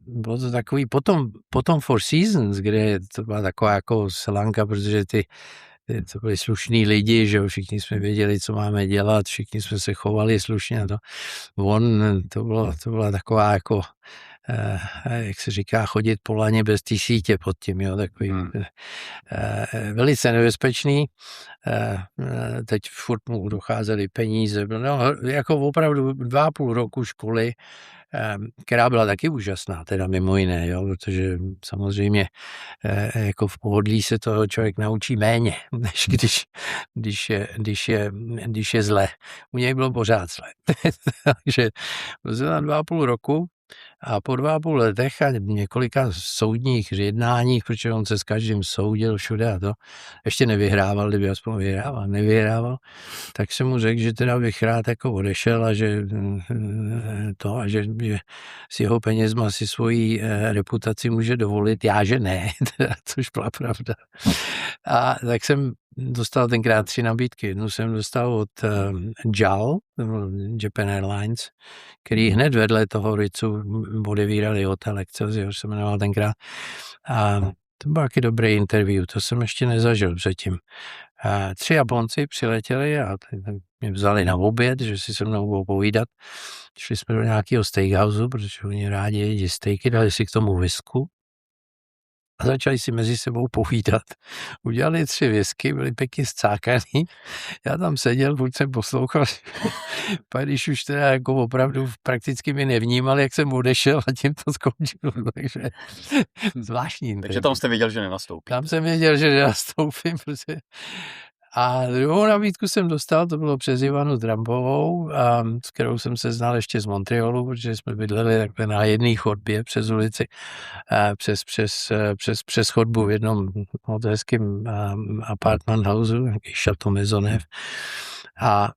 Bylo to takový, potom Four Seasons, kde to byla taková jako selanka, protože to byli slušní lidi, že jo, všichni jsme věděli, co máme dělat, všichni jsme se chovali slušně a to byla taková jako, jak se říká, chodit po laně bez té sítě pod tím, jo, takový velice nebezpečný. Teď furt mu docházely peníze, no, jako opravdu 2,5 roku školy, která byla taky úžasná, teda mimo jiné, jo, protože samozřejmě jako v pohodlí se toho člověk naučí méně, než když je zle. U něj bylo pořád zle. Takže byl na 2,5 roku a po 2,5 letech a několika soudních jednáních, protože on se s každým soudil všude a to, ještě nevyhrával, kdyby aspoň nevyhrával, tak jsem mu řekl, že teda bych rád jako odešel a že s jeho penězma si svoji reputaci může dovolit, já že ne, teda, což byla pravda. A tak jsem dostal tenkrát 3 nabídky. Jednu jsem dostal od JAL, Japan Airlines, který hned vedle toho Ritzu odevírali hotel Excelsior, se jmenoval tenkrát. A to byl taky dobrý interview, to jsem ještě nezažil předtím. 3 Japonci přiletěli a mě vzali na oběd, že si se mnou budou povídat. Šli jsme do nějakého steakhouse, protože oni rádi jedí steaky, dali si k tomu whisku. A začali si mezi sebou povídat. Udělali 3 whisky, byli pěkně scákaný. Já tam seděl, furt jsem poslouchal. Pak když už teda jako opravdu prakticky mi nevnímal, jak jsem odešel a tím to skončilo. Takže zvláštní. Takže tam jste věděl, že nenastoupí. Tam jsem věděl, že nenastoupím. Protože... A druhou nabídku jsem dostal, to bylo přes Ivanu Trumpovou, s kterou jsem se znal ještě z Montrealu, protože jsme bydleli takhle na jedné chodbě přes ulici, přes chodbu v jednom hezkém apartment houseu, nějaký Chateau Maisonneuve. A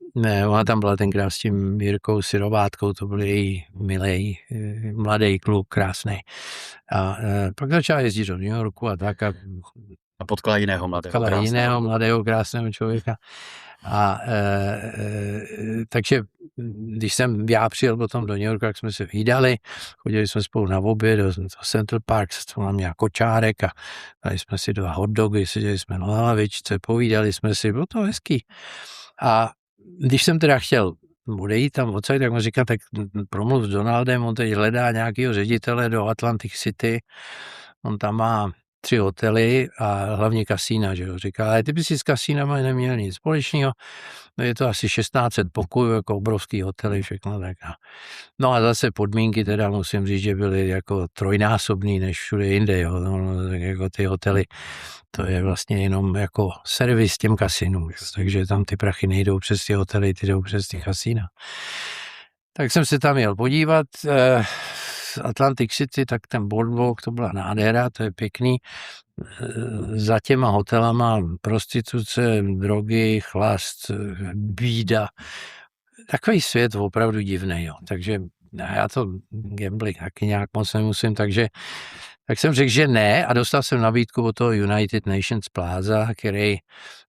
ona tam byla tenkrát s tím Jirkou Syrovátkou, to byl její milej, mladý kluk, krásný. A pak začal jezdit do New Yorku a tak A potkala jiného mladého, krásného člověka. A takže když jsem já přijel potom do New Yorku, tak jsme se vydali, chodili jsme spolu na oběd do Central Park, tam měl kočárek a dali jsme si 2 hot dogy, seděli jsme na lavičce, povídali jsme si, bylo to hezký. A když jsem teda chtěl odejít tam odsaď, tak mu říkal, tak promluv s Donaldem, on teď hledá nějakého ředitele do Atlantic City, on tam má 3 hotely a hlavně kasína, že jo. Říká, ale ty by si s kasínama neměl nic společného, no je to asi 1600 pokojů, jako obrovský hotely, všechno tak. No a zase podmínky teda musím říct, že byly jako trojnásobný než všude jinde, jo. No, tak jako ty hotely, to je vlastně jenom jako servis těm kasinům, takže tam ty prachy nejdou přes ty hotely, ty jdou přes ty kasína. Tak jsem se tam jel podívat, Atlantic City, tak ten boardwalk, to byla nádhera, to je pěkný. Za těma hotelama prostituce, drogy, chlast, bída. Takový svět opravdu divný, jo. Takže já to gambling taky nějak moc nemusím, tak jsem řekl, že ne a dostal jsem nabídku od toho United Nations Plaza, který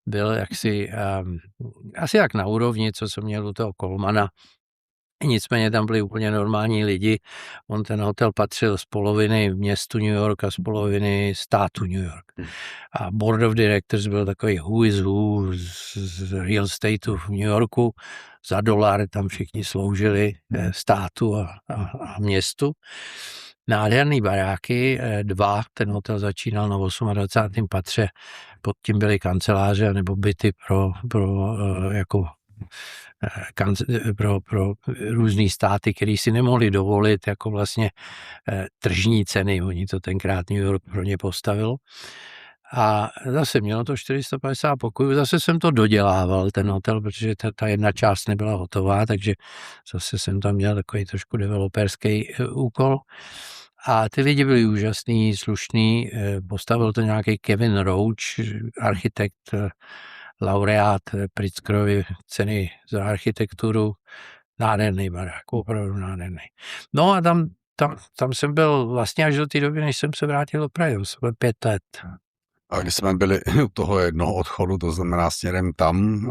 byl jaksi asi jak na úrovni, co jsem měl u toho Colmana. Nicméně tam byli úplně normální lidi. On ten hotel patřil z poloviny městu New York a z poloviny státu New York. A board of directors byl takový who is who z real estateu v New Yorku. Za $1 tam všichni sloužili státu a městu. Nádherný baráky, 2, ten hotel začínal na 28. patře, pod tím byly kanceláře nebo byty pro různý státy, který si nemohli dovolit jako vlastně tržní ceny. Oni to tenkrát New York pro ně postavil. A zase mělo to 450 pokojů, zase jsem to dodělával, ten hotel, protože ta jedna část nebyla hotová, takže zase jsem tam měl takový trošku developerský úkol. A ty lidi byli úžasný, slušný, postavil to nějaký Kevin Roach, architekt, laureát Pritzkerovy ceny za architekturu, nádherný barák, opravdu nádherný. No a tam jsem byl vlastně až do té doby, než jsem se vrátil do Prahy, jsem byl 5 let. A když jsme byli u toho jednoho odchodu, to znamená směrem tam,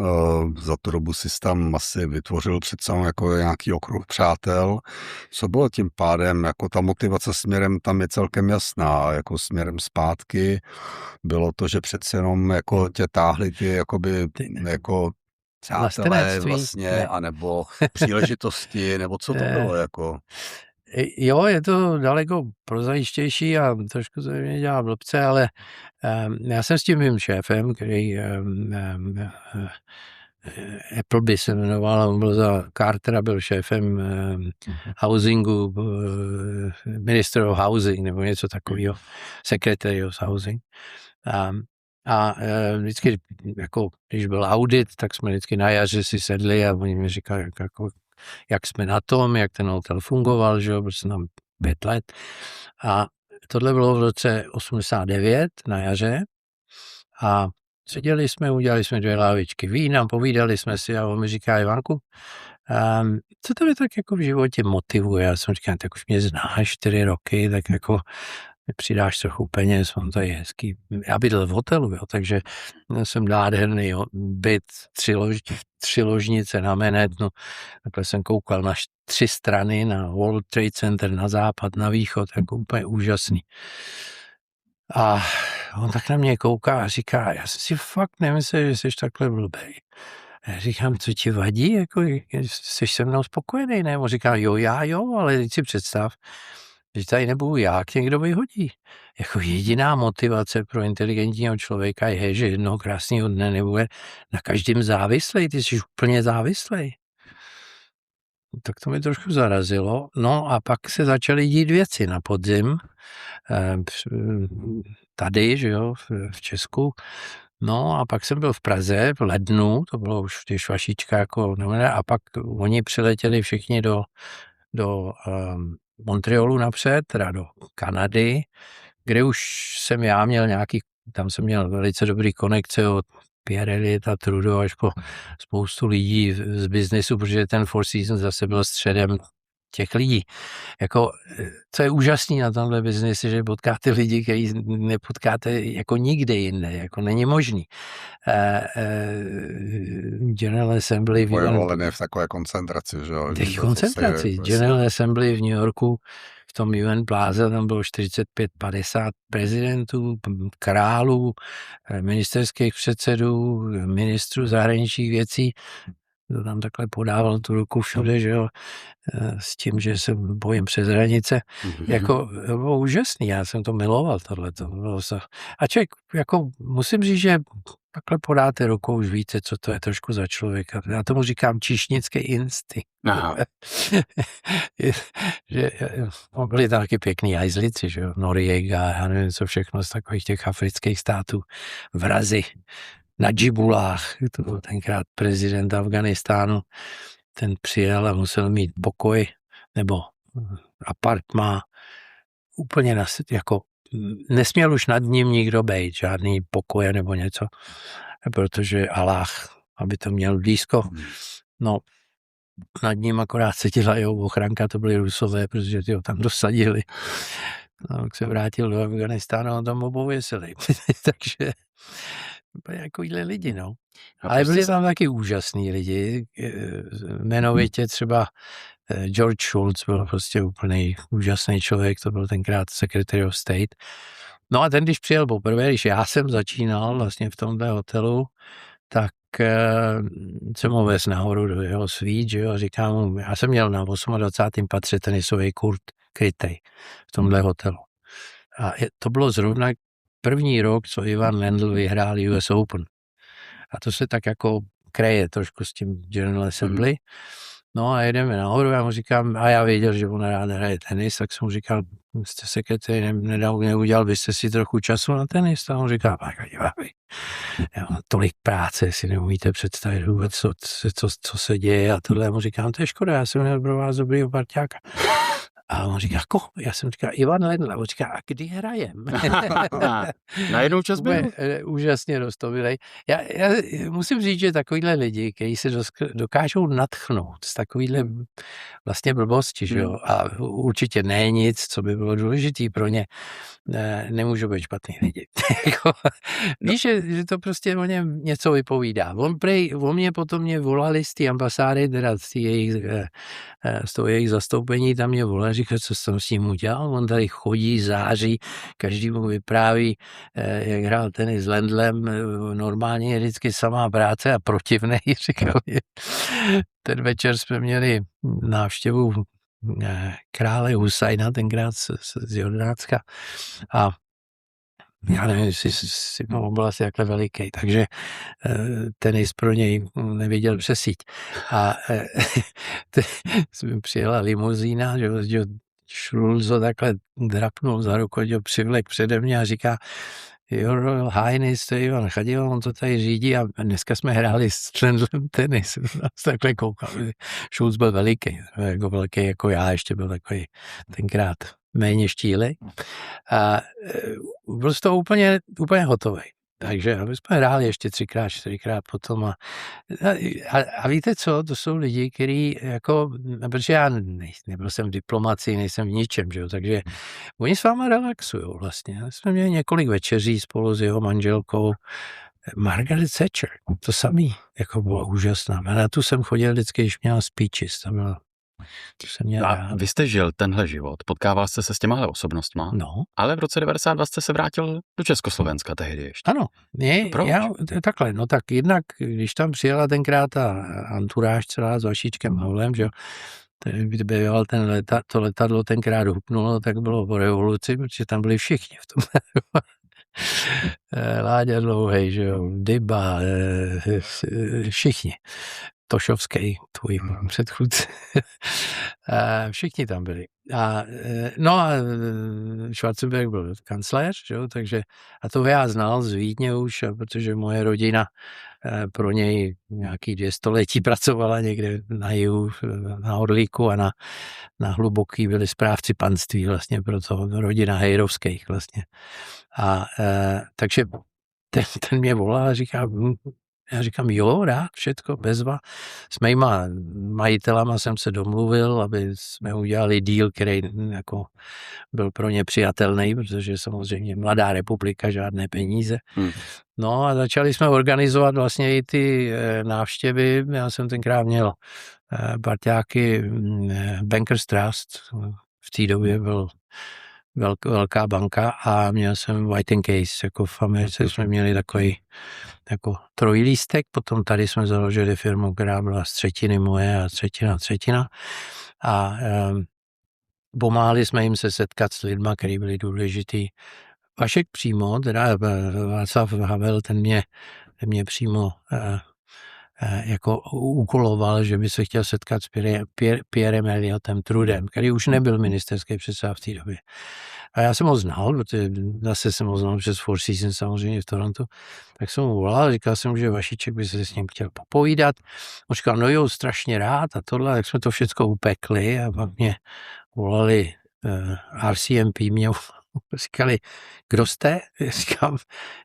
za tu dobu si tam asi vytvořil přece jako nějaký okruh přátel. Co bylo tím pádem, jako ta motivace směrem tam je celkem jasná, jako směrem zpátky bylo to, že přece jenom jako tě táhli ty jakoby jako přátelé vlastně, anebo příležitosti, nebo co to bylo jako? Jo, je to daleko prozajištější a trošku se mě dělá blbce, ale já jsem s tím mým šéfem, který Appleby se jmenoval, on byl za Cartera, byl šéfem housingu, Minister of Housing nebo něco takového, Secretary of Housing. A vždycky, jako, když byl audit, tak jsme vždycky na jaře si sedli a oni mi říkali, jako, jak jsme na tom, jak ten hotel fungoval, že jo, protože nám 5 let. A tohle bylo v roce 89 na jaře a seděli jsme, udělali jsme 2 lávičky vína, povídali jsme si a on mi říká, Ivanku, co tebe tak jako v životě motivuje? Já jsem říkal, tak už mě znáš 4 roky, tak jako přidáš trochu peněz, on to je hezký. Já bydlel v hotelu, jo, takže jsem nádherný byt, 3 ložnice na Manhattanu. Takhle jsem koukal na 3 strany, na World Trade Center, na západ, na východ, jako úplně úžasný. A on tak na mě kouká a říká, já jsem si fakt nemyslel, že jsi takhle blbej. Já říkám, co ti vadí, jako jsi se mnou spokojený, ne? On říká, jo, ale teď si představ, že tady nebudu já, někdo vyhodí. Jako jediná motivace pro inteligentního člověka je, že jednoho krásného dne nebude na každém závislej, ty jsi úplně závislej. Tak to mi trošku zarazilo. No a pak se začaly dít věci na podzim, tady, že jo, v Česku. No a pak jsem byl v Praze v lednu, to bylo už když Vašíčka jako a pak oni přiletěli všichni do Montrealu napřed, teda do Kanady, kde už jsem já měl tam jsem měl velice dobrý konekce od Pierre Elliota Trudeau až po spoustu lidí z biznesu, protože ten Four Seasons zase byl středem těch lidí. Jako, co je úžasný na tomhle biznesi, že potkáte lidi, který nepotkáte jako nikde jinde, jako není možný. General Assembly v takové koncentraci, že jo? Koncentraci. General Assembly v New Yorku, v tom UN Plaza, tam bylo 45-50 prezidentů, králů, ministerských předsedů, ministrů zahraničních věcí. to tam takhle podával tu ruku všude, že jo, s tím, že se bojím přes hranice. Jako, bylo úžasný, já jsem to miloval, tohleto. A člověk, jako, musím říct, že takhle podáte rukou, už víte, co to je trošku za člověka. Já tomu říkám číšnický instinkt. Že byli tam taky pěkný hajzlici, že jo, Noriega, já nevím, co všechno z takových těch afrických států, vrazi na džibulách, to byl tenkrát prezident Afganistánu, ten přijel a musel mít pokoj nebo apartmá úplně jako nesměl už nad ním nikdo bejt, žádný pokoje nebo něco, protože Aláh, aby to měl blízko, no nad ním akorát se jeho ochranka, to byli Rusové, protože ty ho tam dosadili. No, jak se vrátil do Afganistánu, on tam obověsili. Takže takovýhle lidi, no. Ale byli tam taky úžasní lidi. Jmenovitě třeba George Shultz byl prostě úplný úžasný člověk, to byl tenkrát Secretary of State. No a ten, když přijel poprvé, když já jsem začínal vlastně v tomhle hotelu, tak jsem ho vez nahoru do jeho svít, že jo, a říkám mu, já jsem měl na 28. patře tenisový kurt krytej v tomhle hotelu. A to bylo zrovna první rok, co Ivan Lendl vyhrál US Open. A to se tak jako kreje trošku s tím General Assembly. No a jedeme nahoru, já mu říkám, a já věděl, že on rád hraje tenis, tak jsem mu říkal, jste sekretary, neudělal byste si trochu času na tenis? A on říká, já mám tolik práce, si neumíte představit vůbec, co se děje a tohle. Já mu říkám, to je škoda, já jsem měl pro vás dobrýho parťáka. A on říká, já jsem říkal, Ivan Lendl. A on říká, a kdy hrajem? Najednou čas byl. Úžasně roztomilej. Já musím říct, že takovýhle lidi, kteří se dokážou nadchnout z takovýhle vlastně blbosti, že jo, a určitě ne nic, co by bylo důležitý pro ně, nemůžou být špatný lidi. Víš, že to prostě o něm něco vypovídá. On mě potom volali z té ambasády, teda z toho jejich zastoupení, tam mě volali, říkal, co jsem s ním udělal. On tady chodí, září, každý mu vypráví, jak hrál tenis s Lendlem, normálně je vždycky samá práce a protivnej, říkal. Ten večer jsme měli návštěvu krále Husajna, tenkrát z Jordánska, a já nevím, jestli byl asi takhle veliký, takže tenis pro něj nevěděl přesít. A přijela limuzína, že Schulz ho takhle drapnul za ruku, že ho přivlek přede mě a říká, Your Royal Highness, to je Ivan Chadil, on to tady řídí a dneska jsme hráli s Lendlem tenis. Takhle koukal. Schulz byl veliký, jako já, ještě byl takový tenkrát méně štílej. A byl to úplně hotový. Takže my jsme hráli ještě 3x, 4x potom a víte co, to jsou lidi, kteří jako, protože já nebyl jsem v diplomacii, nejsem v ničem, že jo, takže oni s váma relaxujou vlastně. Jsme měli několik večeří spolu s jeho manželkou, Margaret Thatcher, to samý, jako bylo úžasná. A na tu jsem chodil vždycky, když měla speeches, to bylo. A vy jste žil tenhle život, potkával jste se s těmahle osobnostma, ale v roce 92 jste se vrátil do Československa tehdy ještě. Ano, takhle, no tak jednak, když tam přijela tenkrát ta anturáž celá s Vašíčkem Havlem, že jo, býval to letadlo tenkrát hupnulo, tak bylo po revoluci, protože tam byli všichni v tom. Láďa Dlouhej, že jo, Dyba, všichni. Tošovský, tvůj předchůdce. Všichni tam byli. A Schwarzenberg byl kancléř, že jo, takže a to já znal z Vídně už, protože moje rodina pro něj nějaký 2 století pracovala někde na jihu, na Orlíku a na Hluboký byli správci panství vlastně pro to rodina Hejrovských vlastně. A takže ten mě volal a říká, já říkám, jo, rád, všetko, bezva. S mýma majitelama jsem se domluvil, aby jsme udělali deal, který jako byl pro ně přijatelný, protože samozřejmě mladá republika, žádné peníze. No a začali jsme organizovat vlastně i ty návštěvy. Já jsem tenkrát měl parťáky Bankers Trust. V té době byl velká banka a měl jsem White & Case, jako v Americe jsme měli takový jako trojlístek, potom tady jsme založili firmu, která byla z třetiny moje a třetina a pomáhali jsme jim se setkat s lidma, kteří byli důležitý. Vašek přímo, teda Václav Havel, ten mě přímo jako úkoloval, že by se chtěl setkat s Pierrem Elliotem Trudem, který už nebyl ministerský předseda v té době. A já jsem ho znal, protože zase jsem ho znal přes Four Seasons samozřejmě v Torontu, tak jsem mu volal, říkal jsem, že Vašíček by se s ním chtěl popovídat. On říkal, no jo, strašně rád a tohle, tak jsme to všechno upekli a pak mě volali RCMP, mě říkali, kdo jste? Já říkám,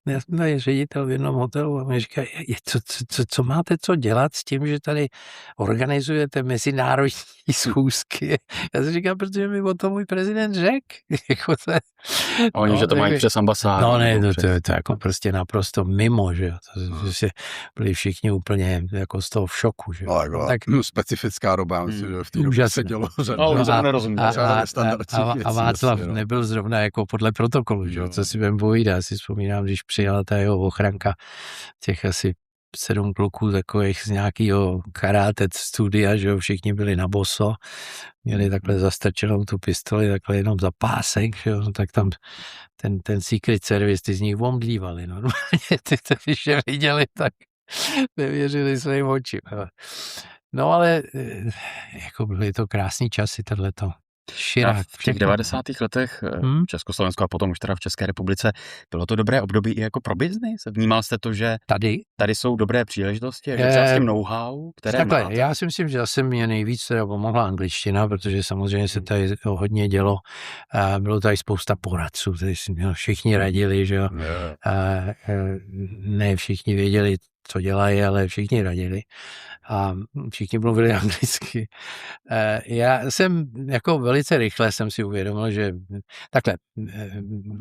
já je ředitel v jednom hotelu a mě říkají, co máte co dělat s tím, že tady organizujete mezinárodní schůzky? Já si říkám, protože mi o tom můj prezident řekl. Oni, že to mají přes ambasádu. No ne, to je jako prostě naprosto mimo, že jo. Že byli všichni úplně jako z toho v šoku, že jo. No, jako tak specifická doba, myslím, že v té době se dělo. A Václav nebyl zrovna jako podle protokolu, že jo, co si budem povídat. Já si vzpomínám, když přijela ta jeho ochranka těch asi 7 kluků takových z nějakého karate studia, že jo, všichni byli na boso, měli takhle zastrčenou tu pistoli, takhle jenom za pásek, že jo, tak tam ten Secret Service, ty z nich omdlívali, normálně, ty to, když je viděli, tak nevěřili svým očím. No ale jako byly to krásný časy, tohleto. Širák, v těch 90. letech v Československu a potom už teda v České republice bylo to dobré období i jako pro biznis? Vnímal jste to, že tady jsou dobré příležitosti, že třeba s tím know-how, které takhle, máte? já si myslím, že zase mě nejvíc teda pomohla angličtina, protože samozřejmě se tady hodně dělo. Bylo tady spousta poradců, tady všichni radili, že jo. Ne všichni věděli, co dělají, ale všichni radili a všichni mluvili anglicky. Já jsem jako velice rychle jsem si uvědomil, že takhle,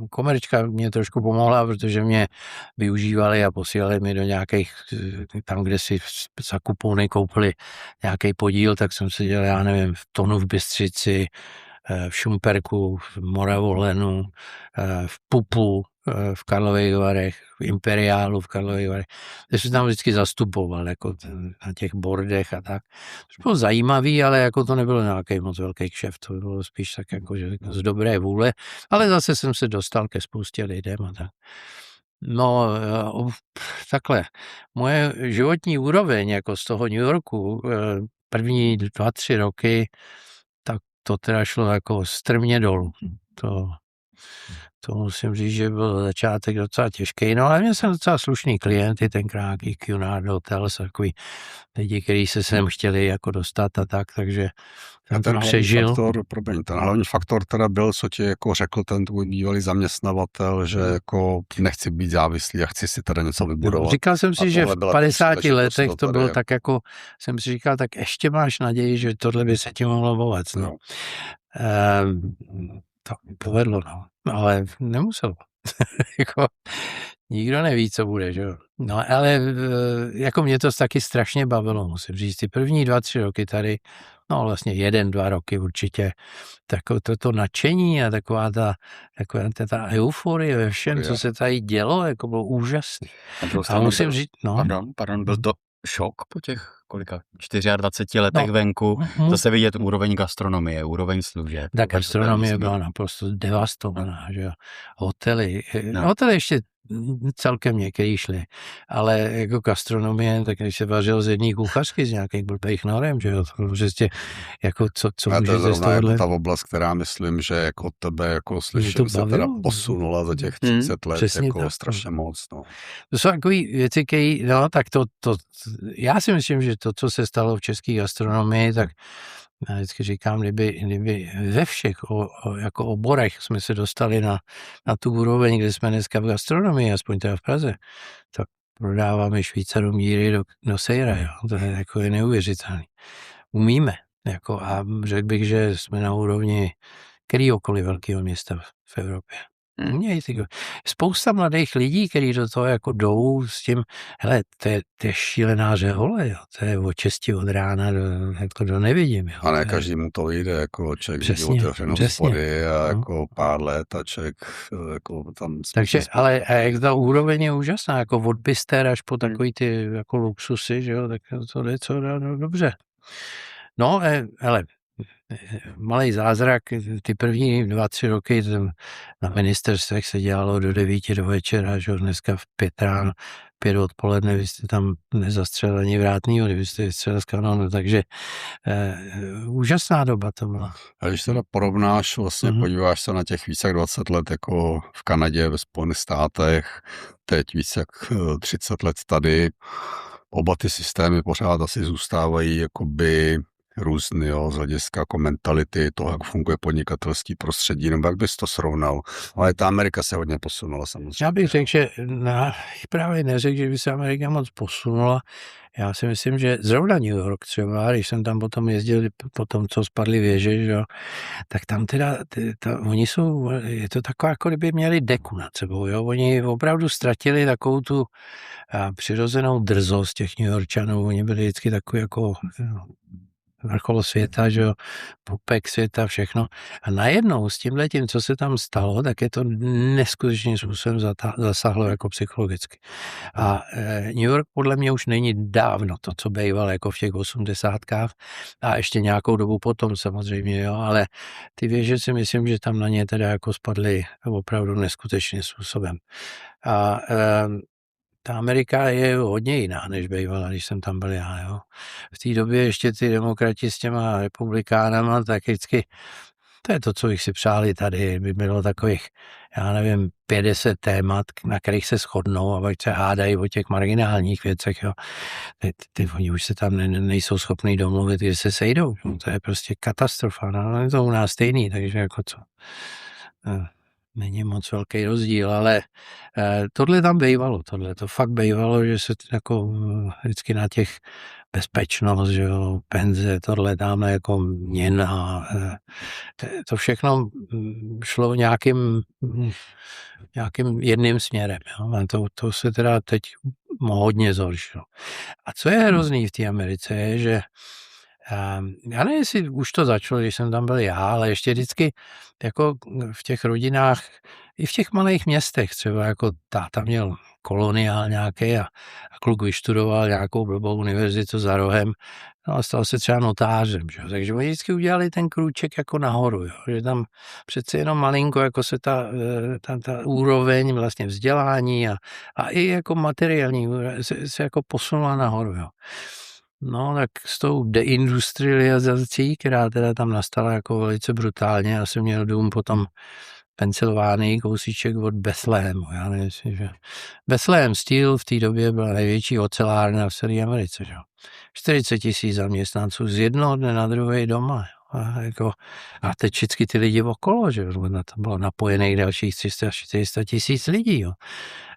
Komerčka mě trošku pomohla, protože mě využívali a posílali mi do nějakých, tam, kde si za kupony koupili nějaký podíl, tak jsem seděl, já nevím, v Tonu v Bystřici, v Šumperku, v Moravolenu, v Pupu, v Karlových Varech, v Imperiálu v Karlových Varech, kde jsem tam vždycky zastupoval jako na těch bordech a tak. To bylo zajímavý, ale jako to nebylo nějaký moc velký kšeft, to bylo spíš tak jako, že z dobré vůle, ale zase jsem se dostal ke spoustě lidem a tak. No, takhle, moje životní úroveň jako z toho New Yorku, první 2-3 roky, tak to teda šlo jako strmě dolů. To musím říct, že byl začátek docela těžký, no ale měl jsem docela slušný klienty, tenkrát i Cunard Hotels, takový lidi, kteří se sem chtěli jako dostat a tak, takže jsem to přežil. Ten hlavní faktor teda byl, co ti jako řekl ten tvůj bývalý zaměstnavatel, že jako nechci být závislý a chci si teda něco vybudovat. Říkal jsem si, že v 50 letech to bylo tak jako, jsem si říkal, tak ještě máš naději, že tohle by se ti mohlo povést, no. To povedlo, no. Ale nemuselo. Jako, nikdo neví, co bude, že jo. No, ale jako mě to taky strašně bavilo, musím říct. Ty první 2-3 roky tady, no vlastně 1-2 roky určitě, tak to nadšení a taková ta euforie ve všem, co se tady dělo, jako bylo úžasný. A musím říct, no. Pardon, byl to šok po těch kolika 24 letech venku, zase vidět úroveň gastronomie, úroveň služeb. Ta gastronomie byla naprosto devastovaná, že jo. Hotely ještě celkem některý šli, ale jako gastronomie, tak když se vařil z jedné kuchařky z nějakých blbých norem, že jo, to prostě jako co můžete z tohohle. Jako ta oblast, která myslím, že jako tebe jako slyším, se teda posunula za těch 30 let, jako tak, strašně moc, no. To jsou takové věci, které, no, tak to, já si myslím, že to, co se stalo v české gastronomii, tak já vždycky říkám, kdyby ve všech jako oborech jsme se dostali na tu úroveň, kde jsme dneska v gastronomii, aspoň teda v Praze, tak prodáváme Švýcarům díry do sejra, jo. To je jako neuvěřitelný. Umíme, jako, a řekl bych, že jsme na úrovni kterýhokoliv velkého města v Evropě. Spousta mladých lidí, kteří do toho jako jdou s tím, hele, to je šílená řehole, jo. To je od 6 od rána do nevidím. Jo. A ne každému to jde, jako člověk vidí Přesně, otevřenou přesně. hospody a No. jako pár let a člověk jako tam... Takže, ale jak ta úroveň je úžasná, jako od bister až po takový ty jako luxusy, že jo, tak to jde co dobře. No, hele, malej zázrak, ty první 2-3 roky na ministerstvech se dělalo do 9 do večera, že jo, dneska v 5 ráno, 5 odpoledne, vy jste tam nezastřelil ani vrátnýho, vy jste vystřelil z kanonu, takže úžasná doba to byla. A když teda porovnáš, vlastně podíváš se na těch více jak 20 let jako v Kanadě, ve Spojených státech, teď více jak 30 let tady, oba ty systémy pořád asi zůstávají jakoby různý, jo, z hlediska jako mentality, toho, jak funguje podnikatelský prostředí, nebo jak bys to srovnal. Ale ta Amerika se hodně posunula samozřejmě. Já bych řekl, že právě neřekl, že by se Amerika moc posunula. Já si myslím, že zrovna New York třeba, když jsem tam potom jezdil, potom co spadly věže, že jo, tak tam teda, oni jsou, je to taková, jako kdyby měli deku nad sebou, jo, oni opravdu ztratili takovou tu přirozenou drzost těch New Yorkčanů, oni byli vždycky takový jako vrchol světa, že jo, pupek světa, všechno. A najednou s tímhletím, co se tam stalo, tak je to neskutečným způsobem zasáhlo jako psychologicky. A New York podle mě už není dávno to, co bývalo jako v těch 80kách a ještě nějakou dobu potom samozřejmě, jo, ale ty věže si myslím, že tam na ně teda jako spadly opravdu neskutečným způsobem. A ta Amerika je hodně jiná, než bývala, když jsem tam byl já. Jo. V té době ještě ty demokrati s těma republikánama, tak vždycky, to je to, co bych si přáli tady, by bylo takových, já nevím, 50 témat, na kterých se shodnou a pak se hádají o těch marginálních věcech. Jo. Oni už se tam nejsou schopní domluvit, když se sejdou. Jo. To je prostě katastrofa. No, je to u nás stejný, takže jako co... Není moc velký rozdíl, ale tohle tam bývalo, to fakt bývalo, že se jako vždycky na těch bezpečnost, že jo, penze, tohle dáme jako měna, to všechno šlo nějakým jedným směrem, jo, a to se teda teď hodně zhoršilo. A co je hrozný v té Americe je, že já nevím, jestli už to začalo, když jsem tam byl já, ale ještě vždycky jako v těch rodinách, i v těch malých městech, třeba jako táta měl koloniál nějaký a kluk vyštudoval nějakou blbou univerzitu za rohem, no a stal se třeba notářem, že? Takže oni vždycky udělali ten krůček jako nahoru, jo? Že tam přece jenom malinko jako se ta úroveň vlastně vzdělání a i jako materiální se jako posunula nahoru, jo. No, tak s tou deindustrializací, která teda tam nastala jako velice brutálně, já jsem měl dům potom v Pensylvánii, kousíček od Bethlehemu, já nevím, že Bethlehem Steel v té době byla největší ocelárna v celé Americe, že? 40 000 zaměstnanců z jednoho dne na druhý doma, a teď všichni ty lidi okolo, že na to bylo napojených dalších 300-400 000 lidí, jo.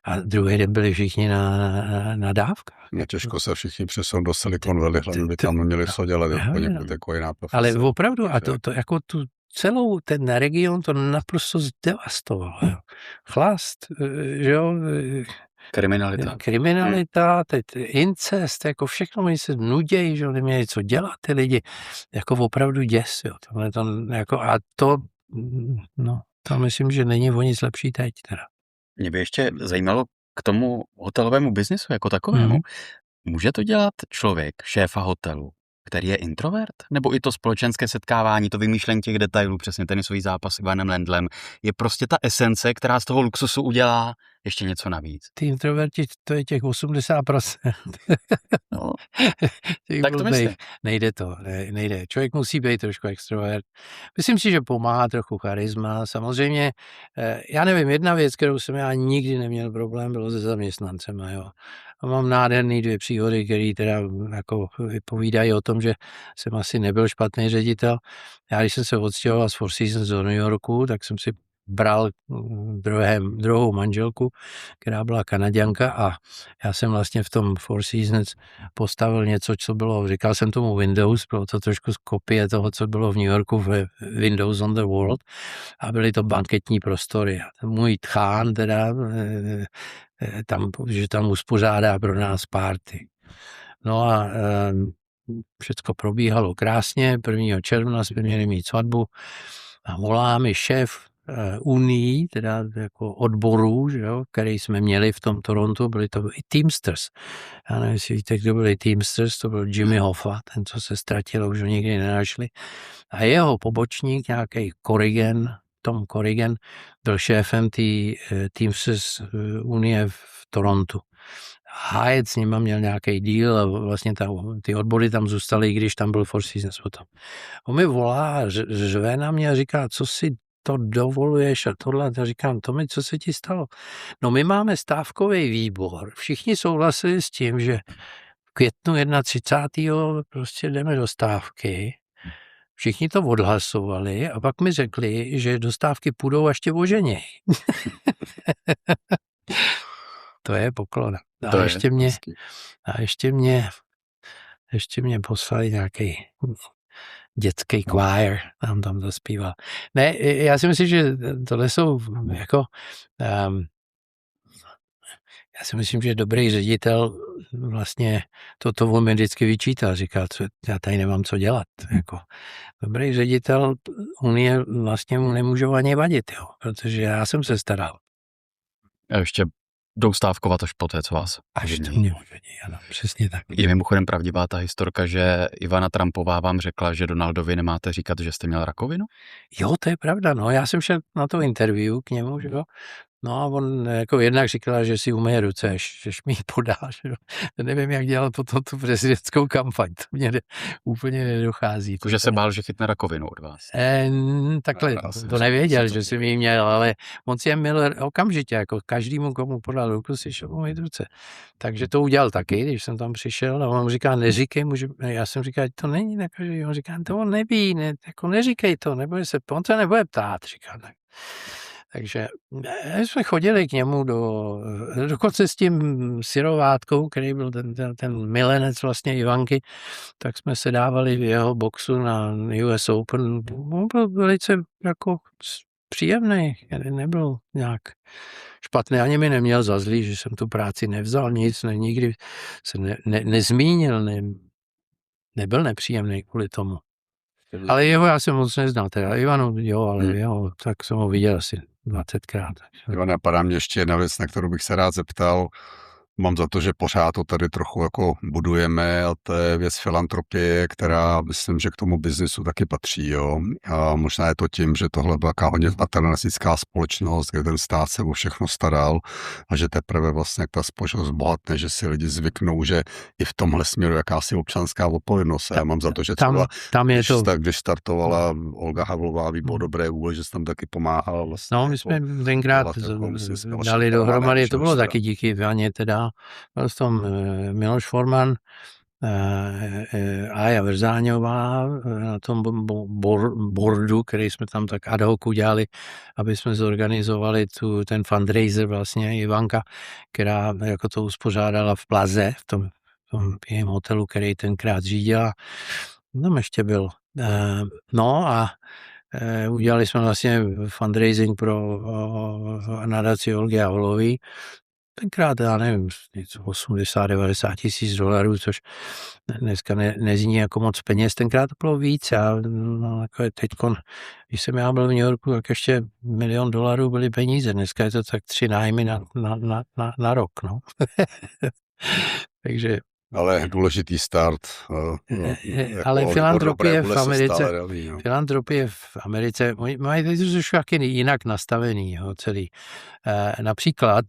A druhý den byli všichni na dávkách. Těžko se všichni přesunou do Silicon Valley, hlavně by tam měli co dělat, poněkud jako jiná profese. Ale opravdu, a to jako tu celou ten region to naprosto zdevastovalo. Jo. Chlast, že jo, kriminalita, teď incest, jako všechno, oni se nudějí, že neměli co dělat ty lidi, jako opravdu děs, jo. To myslím, že není o nic lepší teď teda. Mě by ještě zajímalo k tomu hotelovému biznisu jako takovému. Může to dělat člověk, šéfa hotelu, který je introvert? Nebo i to společenské setkávání, to vymýšlení těch detailů, přesně tenisový zápas s Ivanem Lendlem, je prostě ta esence, která z toho luxusu udělá ještě něco navíc. Ty introverti, to je těch 80%. No, tak to myslím. Nejde. Člověk musí být trošku extrovert. Myslím si, že pomáhá trochu charisma. Samozřejmě, já nevím, jedna věc, kterou jsem já nikdy neměl problém, bylo se zaměstnancema, jo. A mám nádherný 2 příhody, které teda jako vypovídají o tom, že jsem asi nebyl špatný ředitel. Já, když jsem se odstěhoval z Four Seasons do New Yorku, tak jsem si bral druhou manželku, která byla Kanaďanka a já jsem vlastně v tom Four Seasons postavil něco, co bylo, říkal jsem tomu Windows, bylo to trošku kopie toho, co bylo v New Yorku v Windows on the World a byly to banketní prostory. A můj tchán teda tam uspořádá pro nás party. No a všecko probíhalo krásně, 1. června jsme měli mít svatbu a volá mi šéf unii, teda jako odborů, že jo, který jsme měli v tom Torontu, byli to i Teamsters. Já nevím, jestli víte, kdo byli Teamsters, to byl Jimmy Hoffa, ten, co se ztratil, už ho nikdy nenašli. A jeho pobočník, nějaký Tom Corrigan, byl šéfem té Teamsters unie v Torontu. Hyatt s nima měl nějaký deal a vlastně ty odbory tam zůstaly, i když tam byl Four Seasons potom. On mi volá a řve na mě a říká, co si to dovoluješ a tohle. A říkám, Tomi, co se ti stalo? No my máme stávkový výbor. Všichni souhlasili s tím, že v květnu 31. prostě jdeme do stávky. Všichni to odhlasovali a pak mi řekli, že do stávky půjdou až tě oženěj. To je poklona. A ještě mě poslali nějaký dětský choir, tam to zpíval. Ne, já si myslím, že tohle jsou jako já si myslím, že dobrý ředitel vlastně to on mi vždycky vyčítal, říkal, já tady nemám co dělat. Jako, dobrý ředitel unie vlastně mu nemůžou ani vadit, jo, protože já jsem se staral. A ještě jdou stávkovat až poté, co vás vymění. Ano, přesně tak. Je mimochodem pravdivá ta historka, že Ivana Trumpová vám řekla, že Donaldovi nemáte říkat, že jste měl rakovinu? Jo, to je pravda, no. Já jsem šel na to interview k němu, že jo. No a on jako jednak říkala, že si umyje ruce, až mi ji podá, že jo. Nevím, jak dělal potom tu prezidentskou kampaň, to mě úplně nedochází. Že se bál, že chytne rakovinu od vás. Takhle, to nevěděl, že si mi ji měl, ale on si je měl okamžitě, jako každému, komu podal ruku, si šel umyt ruce. Takže to udělal taky, když jsem tam přišel a on říká, neříkej mu, že já jsem říkal, to není nakažlivý, on říká, to on neví, jako neříkej to, on se nebude ptát, říká tak. Takže jsme chodili k němu dokonce s tím syrovátkou, který byl ten milenec vlastně Ivanky, tak jsme se dávali v jeho boxu na US Open. On byl velice jako příjemný, nebyl nějak špatný, ani mi neměl za zlý, že jsem tu práci nevzal, nic, nikdy se nezmínil, nebyl nepříjemný kvůli tomu. Ale jeho já jsem moc neznal, teda Ivanu, jo, ale jeho, tak jsem ho viděl asi 20krát. Jo, napadá mě ještě jedna věc, na kterou bych se rád zeptal. Mám za to, že pořád to tady trochu jako budujeme a to je věc filantropie, která myslím, že k tomu biznisu taky patří, jo. A možná je to tím, že tohle byla hodně paternalistická společnost, kde ten stát se o všechno staral a že teprve vlastně jak ta společnost bohatne, že si lidi zvyknou, že i v tomhle směru jakási občanská odpovědnost. Já mám za to, že tam je když startovala Olga Havlová, výbor dobré vůle, že jsi tam taky pomáhal. Vlastně, no, my jsme tenkrát dali dohromady, to bylo taky díky Vaně teda. Byl tom Miloš Forman, Aja Vrzáňová na tom boardu, který jsme tam tak ad hoc udělali, aby jsme zorganizovali ten fundraiser vlastně Ivanka, která jako to uspořádala v Plaze, v tom jejím hotelu, který tenkrát řídila. Tam ještě byl. No a udělali jsme vlastně fundraising pro nadaci Olgy Havlové. Tenkrát, já nevím, 80-90 tisíc dolarů, což dneska nezní jako moc peněz. Tenkrát to bylo víc. Teďkon, když jsem já byl v New Yorku, tak ještě $1 milion byly peníze. Dneska je to tak 3 nájmy na rok. No. Takže ale důležitý start. Ale filantropie v Americe, mají to trošku jinak nastavený, jo, celý. Například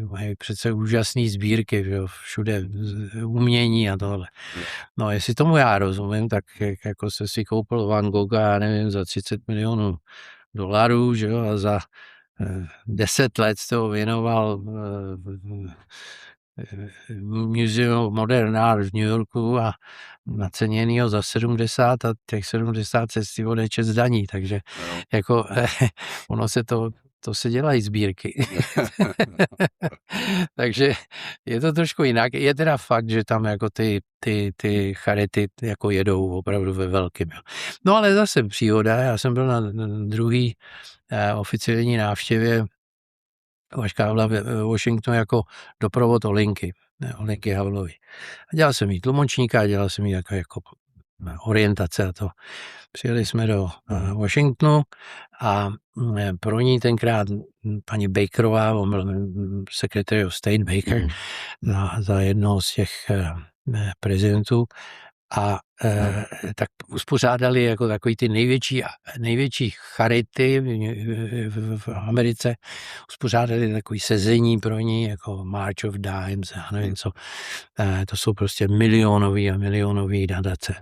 mají přece úžasný sbírky, jo, všude umění a tohle. No, jestli tomu já rozumím, tak jako se si koupil Van Gogha, já nevím, za $30 milionů, že jo, a za 10 let toho věnoval Museum of Modern Art v New Yorku a naceněnýho za 70 a těch 70 se si odeče z daní, takže jako ono se to se dělají sbírky. Takže je to trošku jinak. Je teda fakt, že tam jako ty charity jako jedou opravdu ve velkým. No ale zase příhoda, já jsem byl na druhý oficiální návštěvě Vaška Havla v Washingtonu jako doprovod Olinky Havlový. A dělal jsem jí tlumočníka, dělal jsem jí jako orientace a to. Přijeli jsme do Washingtonu a pro ní tenkrát paní Bakerová, Secretary of State Baker, za jednoho z těch prezidentů a tak uspořádali jako takový ty největší charity v Americe, uspořádali takový sezení pro ní, jako March of Dimes a nevím co. To jsou prostě milionový nadace.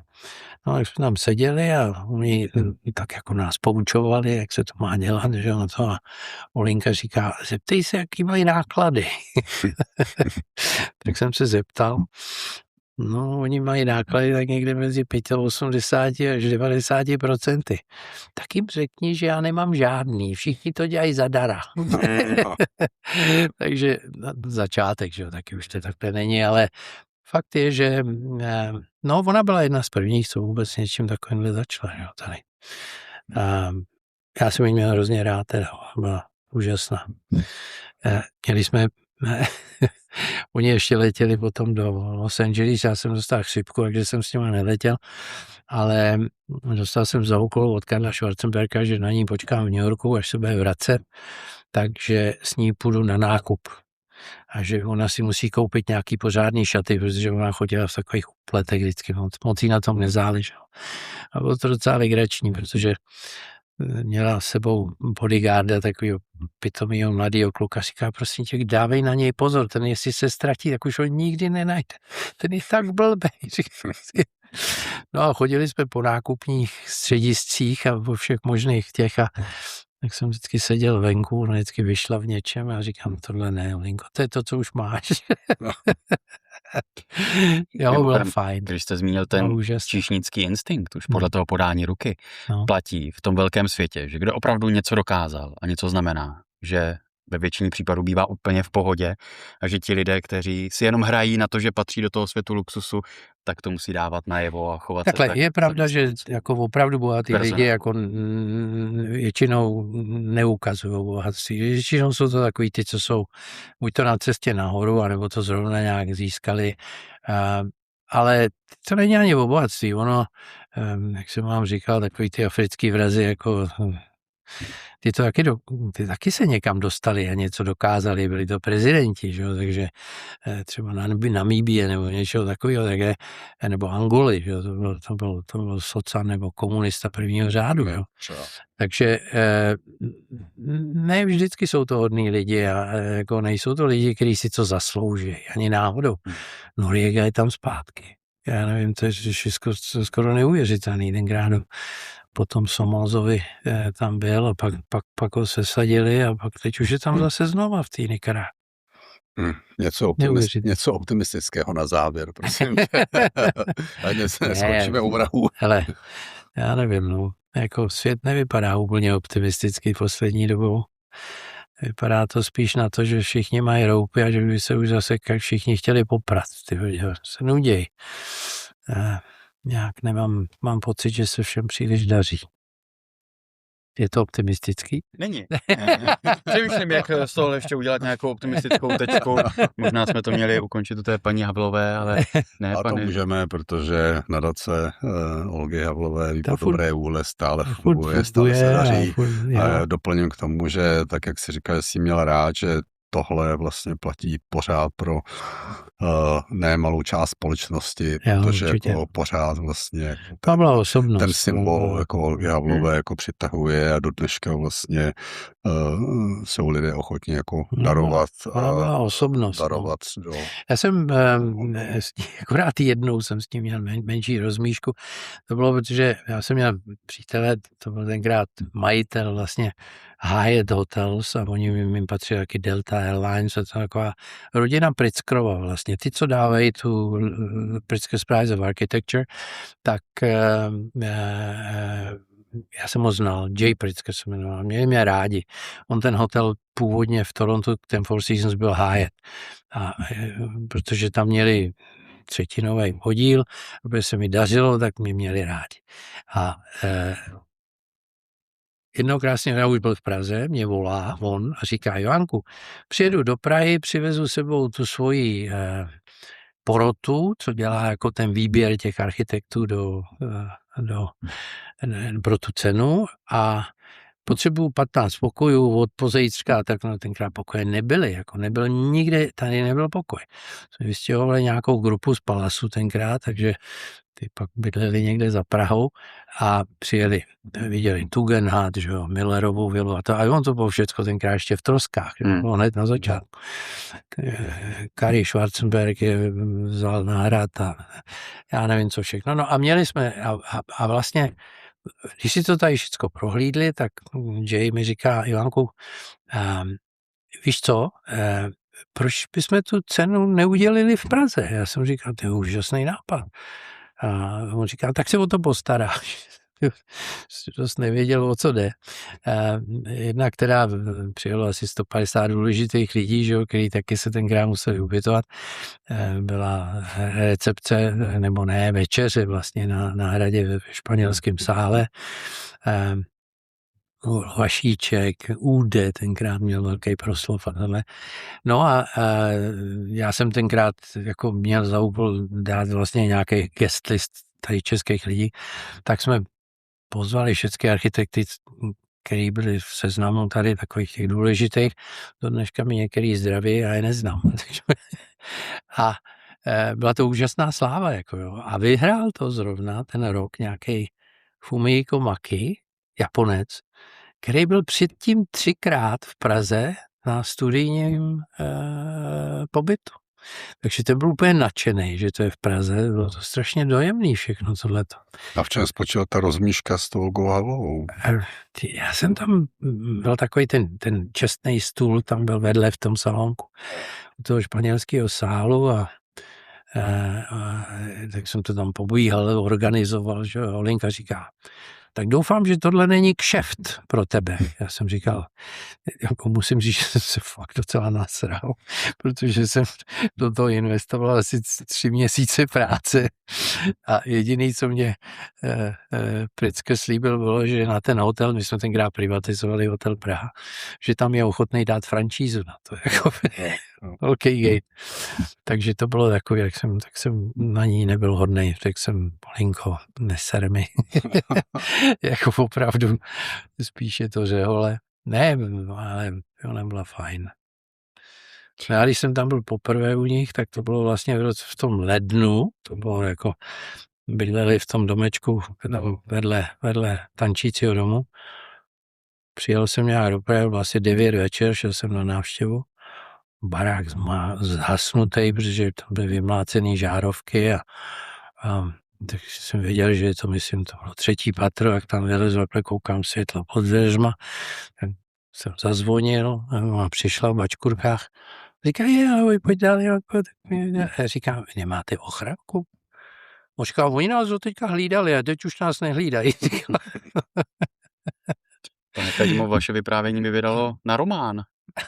No a jsme tam seděli a oni tak jako nás poučovali, jak se to má dělat, že ono to. A Olinka říká, zeptej se, jaký mají náklady. Tak jsem se zeptal. No, oni mají náklady tak někde mezi 85 až 90%. Tak jim řekni, že já nemám žádný, všichni to dělají zadara. Takže začátek, že jo, taky už to takhle není, ale fakt je, že no, ona byla jedna z prvních, co vůbec něčím takovýmhle začala, jo, tady. Já jsem ji měl hrozně rád, teda, byla úžasná. Měli jsme oni ještě letěli potom do Los Angeles, já jsem dostal chřipku, takže jsem s nimi neletěl, ale dostal jsem za úkol od Karla Schwarzenberga, že na ní počkám v New Yorku, až se bude vracet, takže s ní půjdu na nákup. A že ona si musí koupit nějaký pořádný šaty, protože ona chodila v takových upletech vždycky, moc jí na tom nezáleželo. A bylo to docela legrační, protože měla s sebou bodyguarda, takovýho pitomýho mladýho kluka, říká, prosím tě, dávej na něj pozor, ten jestli se ztratí, tak už ho nikdy nenajde. Ten je tak blbej. No a chodili jsme po nákupních střediscích a po všech možných těch a tak jsem vždycky seděl venku, ona vždycky vyšla v něčem a říkám, tohle ne, Linko, to je to, co už máš. Jo, byl fajn. Když jste zmínil ten číšnický instinkt, už podle toho podání ruky, platí v tom velkém světě, že kdo opravdu něco dokázal a něco znamená, že ve většině případů bývá úplně v pohodě a že ti lidé, kteří si jenom hrají na to, že patří do toho světu luxusu, tak to musí dávat najevo a chovat takhle, se tak. Je pravda, že jako opravdu bohatý lidi jako většinou neukazují bohatství. Většinou jsou to takový ty, co jsou buď to na cestě nahoru, anebo to zrovna nějak získali. Ale to není ani o bohatství. Ono, jak jsem vám říkal, takový ty africký vrazy, jako ty taky se někam dostali a něco dokázali, byli to prezidenti, že jo? Takže třeba na Namíbie nebo něčeho takového, nebo Angoly, že jo? To byl socan nebo komunista prvního řádu. Jo? Takže ne vždycky jsou to hodní lidi a jako nejsou to lidi, kteří si to zaslouží, ani náhodou. Noriega je tam zpátky. Já nevím, to je skoro neuvěřitelný, tenkrát potom Somozovi tam byl a pak ho sesadili a pak teď už je tam zase znova v té Nikaragui. Něco optimistického na závěr, prosím. Ať neskončíme u vrahu. Hele, já nevím, no, jako svět nevypadá úplně optimisticky poslední dobou. Vypadá to spíš na to, že všichni mají roupy a že by se už zase všichni chtěli poprat. Ty se nuděj. Nějak mám pocit, že se všem příliš daří. Je to optimistický? Není. Přemýšlím, jak z toho ještě udělat nějakou optimistickou tečku. Možná jsme to měli ukončit u té paní Havlové, ale ne. A to můžeme, protože nadace Olgy Havlové výpad dobré vůle stále funguje, stále se daří. A doplním k tomu, že tak, jak si říkal, že jsi měl rád, že tohle vlastně platí pořád pro nemalou část společnosti, protože jako pořád vlastně ten symbol jako Olgy Havlové jako přitahuje a do dneška vlastně jsou lidé ochotní jako darovat. Byla osobnost. Darovat. Já jsem akorát jednou jsem s tím měl menší rozmíšku. To bylo, protože já jsem měl přítele, to byl tenkrát majitel vlastně Hyatt Hotels a oni jim patří taky Delta Airlines a to taková rodina Pritzkerova vlastně. Ty, co dávají tu Pritzker's Prize of Architecture, tak já jsem ho znal, Jay Pritzker se jmenoval, měli mě rádi. On ten hotel původně v Torontu, ten Four Seasons byl Hyatt. A protože tam měli třetinový podíl, aby se mi dařilo, tak mě měli rádi. A jednou krásně, já už byl v Praze, mě volá on a říká, Johanku, přijedu do Prahy, přivezu sebou tu svoji porotu, co dělá jako ten výběr těch architektů pro tu cenu a potřebuju 15 pokojů od pozítřka, tak tenkrát pokoje nebyly, jako nebyl nikde, tady nebyl pokoj. Jsme vystěhovali nějakou grupu z Palasu tenkrát, takže ty pak bydleli někde za Prahou a přijeli, viděli Tugendhat, že jo, Millerovou vilu a to, a on to bylo všecko tenkrát ještě v troskách, hned na začátku. Kari Schwarzenberg je vzal na hrad a já nevím co všechno. No a měli jsme a vlastně když si to tady všechno prohlídli, tak Jay mi říká, Ivanku, víš co, proč bychom tu cenu neudělili v Praze? Já jsem říkal, to je úžasný nápad. A on říkal, tak se o to postaráš. Dost nevěděl, o co jde. Jedna, která přijelo asi 150 důležitých lidí, že, který taky se tenkrát museli ubytovat, byla recepce, nebo ne, večeře vlastně na hradě ve španělském sále. Vašíček, Úde, tenkrát měl velký proslov a tohle. No a já jsem tenkrát jako měl za úkol dát vlastně nějaký guest list tady českých lidí, tak jsme pozvali všechny architekty, který byli v seznamu tady takových těch důležitých. Do dneška mi některý zdraví a je neznám. A byla to úžasná sláva. Jako jo. A vyhrál to zrovna ten rok nějaký Fumiko Maki, Japonec, který byl předtím 3krát v Praze na studijním pobytu. Takže ten byl úplně nadšený, že to je v Praze. Bylo to strašně dojemný všechno tohleto. A v čem spočívala ta rozmíška s tou Gohavou? Já jsem tam, byl takový ten čestný stůl, tam byl vedle v tom salonku u toho španělského sálu a tak jsem to tam pobíhal, organizoval, že Olinka říká, tak doufám, že tohle není kšeft pro tebe. Já jsem říkal, jako musím říct, že jsem se fakt docela nasral, protože jsem do toho investoval asi 3 měsíce práce a jediný, co mě Pritzker slíbil, bylo, že na ten hotel, my jsme tenkrát privatizovali hotel Praha, že tam je ochotný dát franšízu na to. Jako, velký gate. Takže to bylo takový, tak jsem na ní nebyl hodnej, řekl jsem, Polinko, neser mi. Jako opravdu spíše to řehole. Ne, ale ona byla fajn. Já když jsem tam byl poprvé u nich, tak to bylo vlastně v tom lednu, to bylo jako, bydleli v tom domečku vedle tančícího domu. Přijel jsem nějak do Prahy, bylo asi 9 večer, šel jsem na návštěvu. Barák zhasnutý, protože tam byly vymlácený žárovky a tak jsem věděl, že je to, myslím, to bylo 3. patro, jak tam vylezu, koukám světlo pod dveřma, tak jsem zazvonil a přišla v bačkurkách. Říká, ahoj, pojď dál, jako, tak říkám, nemáte ochranku? Říká, oni nás do teďka hlídali a teď už nás nehlídají. Pane Kadimo, vaše vyprávění mi vydalo na román.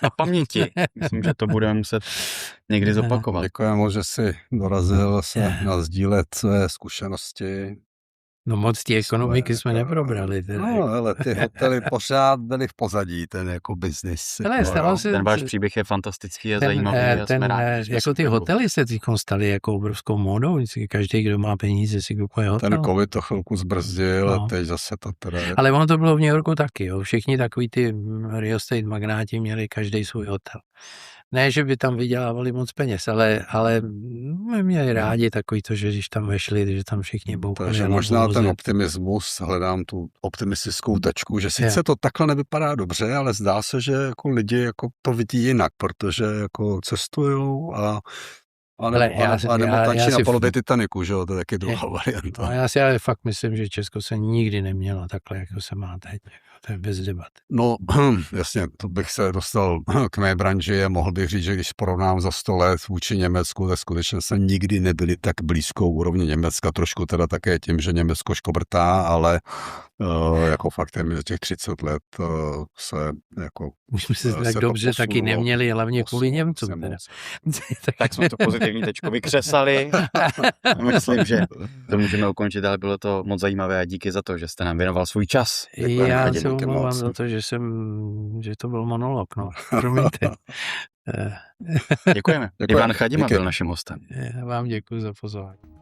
Na paměti. Myslím, že to budeme muset někdy zopakovat. Děkujeme, že jsi dorazil se nasdílet své zkušenosti. No moc té ekonomiky jsme neprobrali. Teda. No, ale ty hotely pořád byly v pozadí, ten jako biznis. Ten váš příběh je fantastický a zajímavý. Jako ty hotely se teď staly jako obrovskou módou. Každý, kdo má peníze, si kupuje hotel. Ten covid to chvilku zbrzdil a teď zase to teda je. Ale ono to bylo v New Yorku taky. Jo. Všichni takový ty real estate magnáti měli každý svůj hotel. Ne, že by tam vydělávali moc peněz, ale měli rádi takový to, že když tam vešli, že tam všichni bouchali. Takže možná ten optimismus, hledám tu optimistickou tečku, že sice to takhle nevypadá dobře, ale zdá se, že jako lidi jako to vidí jinak, protože jako cestujou a Nebo tančí na palubě Titaniku, že jo, to je taky druhá varianta. No, já si ale fakt myslím, že Česko se nikdy nemělo takhle, jako se má teď. To je bez debat. No, jasně, to bych se dostal k mé branži a mohl bych říct, že když porovnám za 100 let vůči Německu, tak skutečně se nikdy nebyli tak blízkou úrovni Německa, trošku teda také tím, že Německo škobrtá, ale jako faktem za těch 30 let se jako... Už jsme se tak dobře taky neměli, hlavně kvůli Němcům. Tak jsme to pozitivní tečko vykřesali. Myslím, že to můžeme ukončit, ale bylo to moc zajímavé a díky za to, že jste nám věnoval svůj čas. Já se omlouvám za to, že to byl monolog, no. Promiňte. Děkujeme. Ivan Chadima byl naším hostem. Já vám děkuji za pozvání.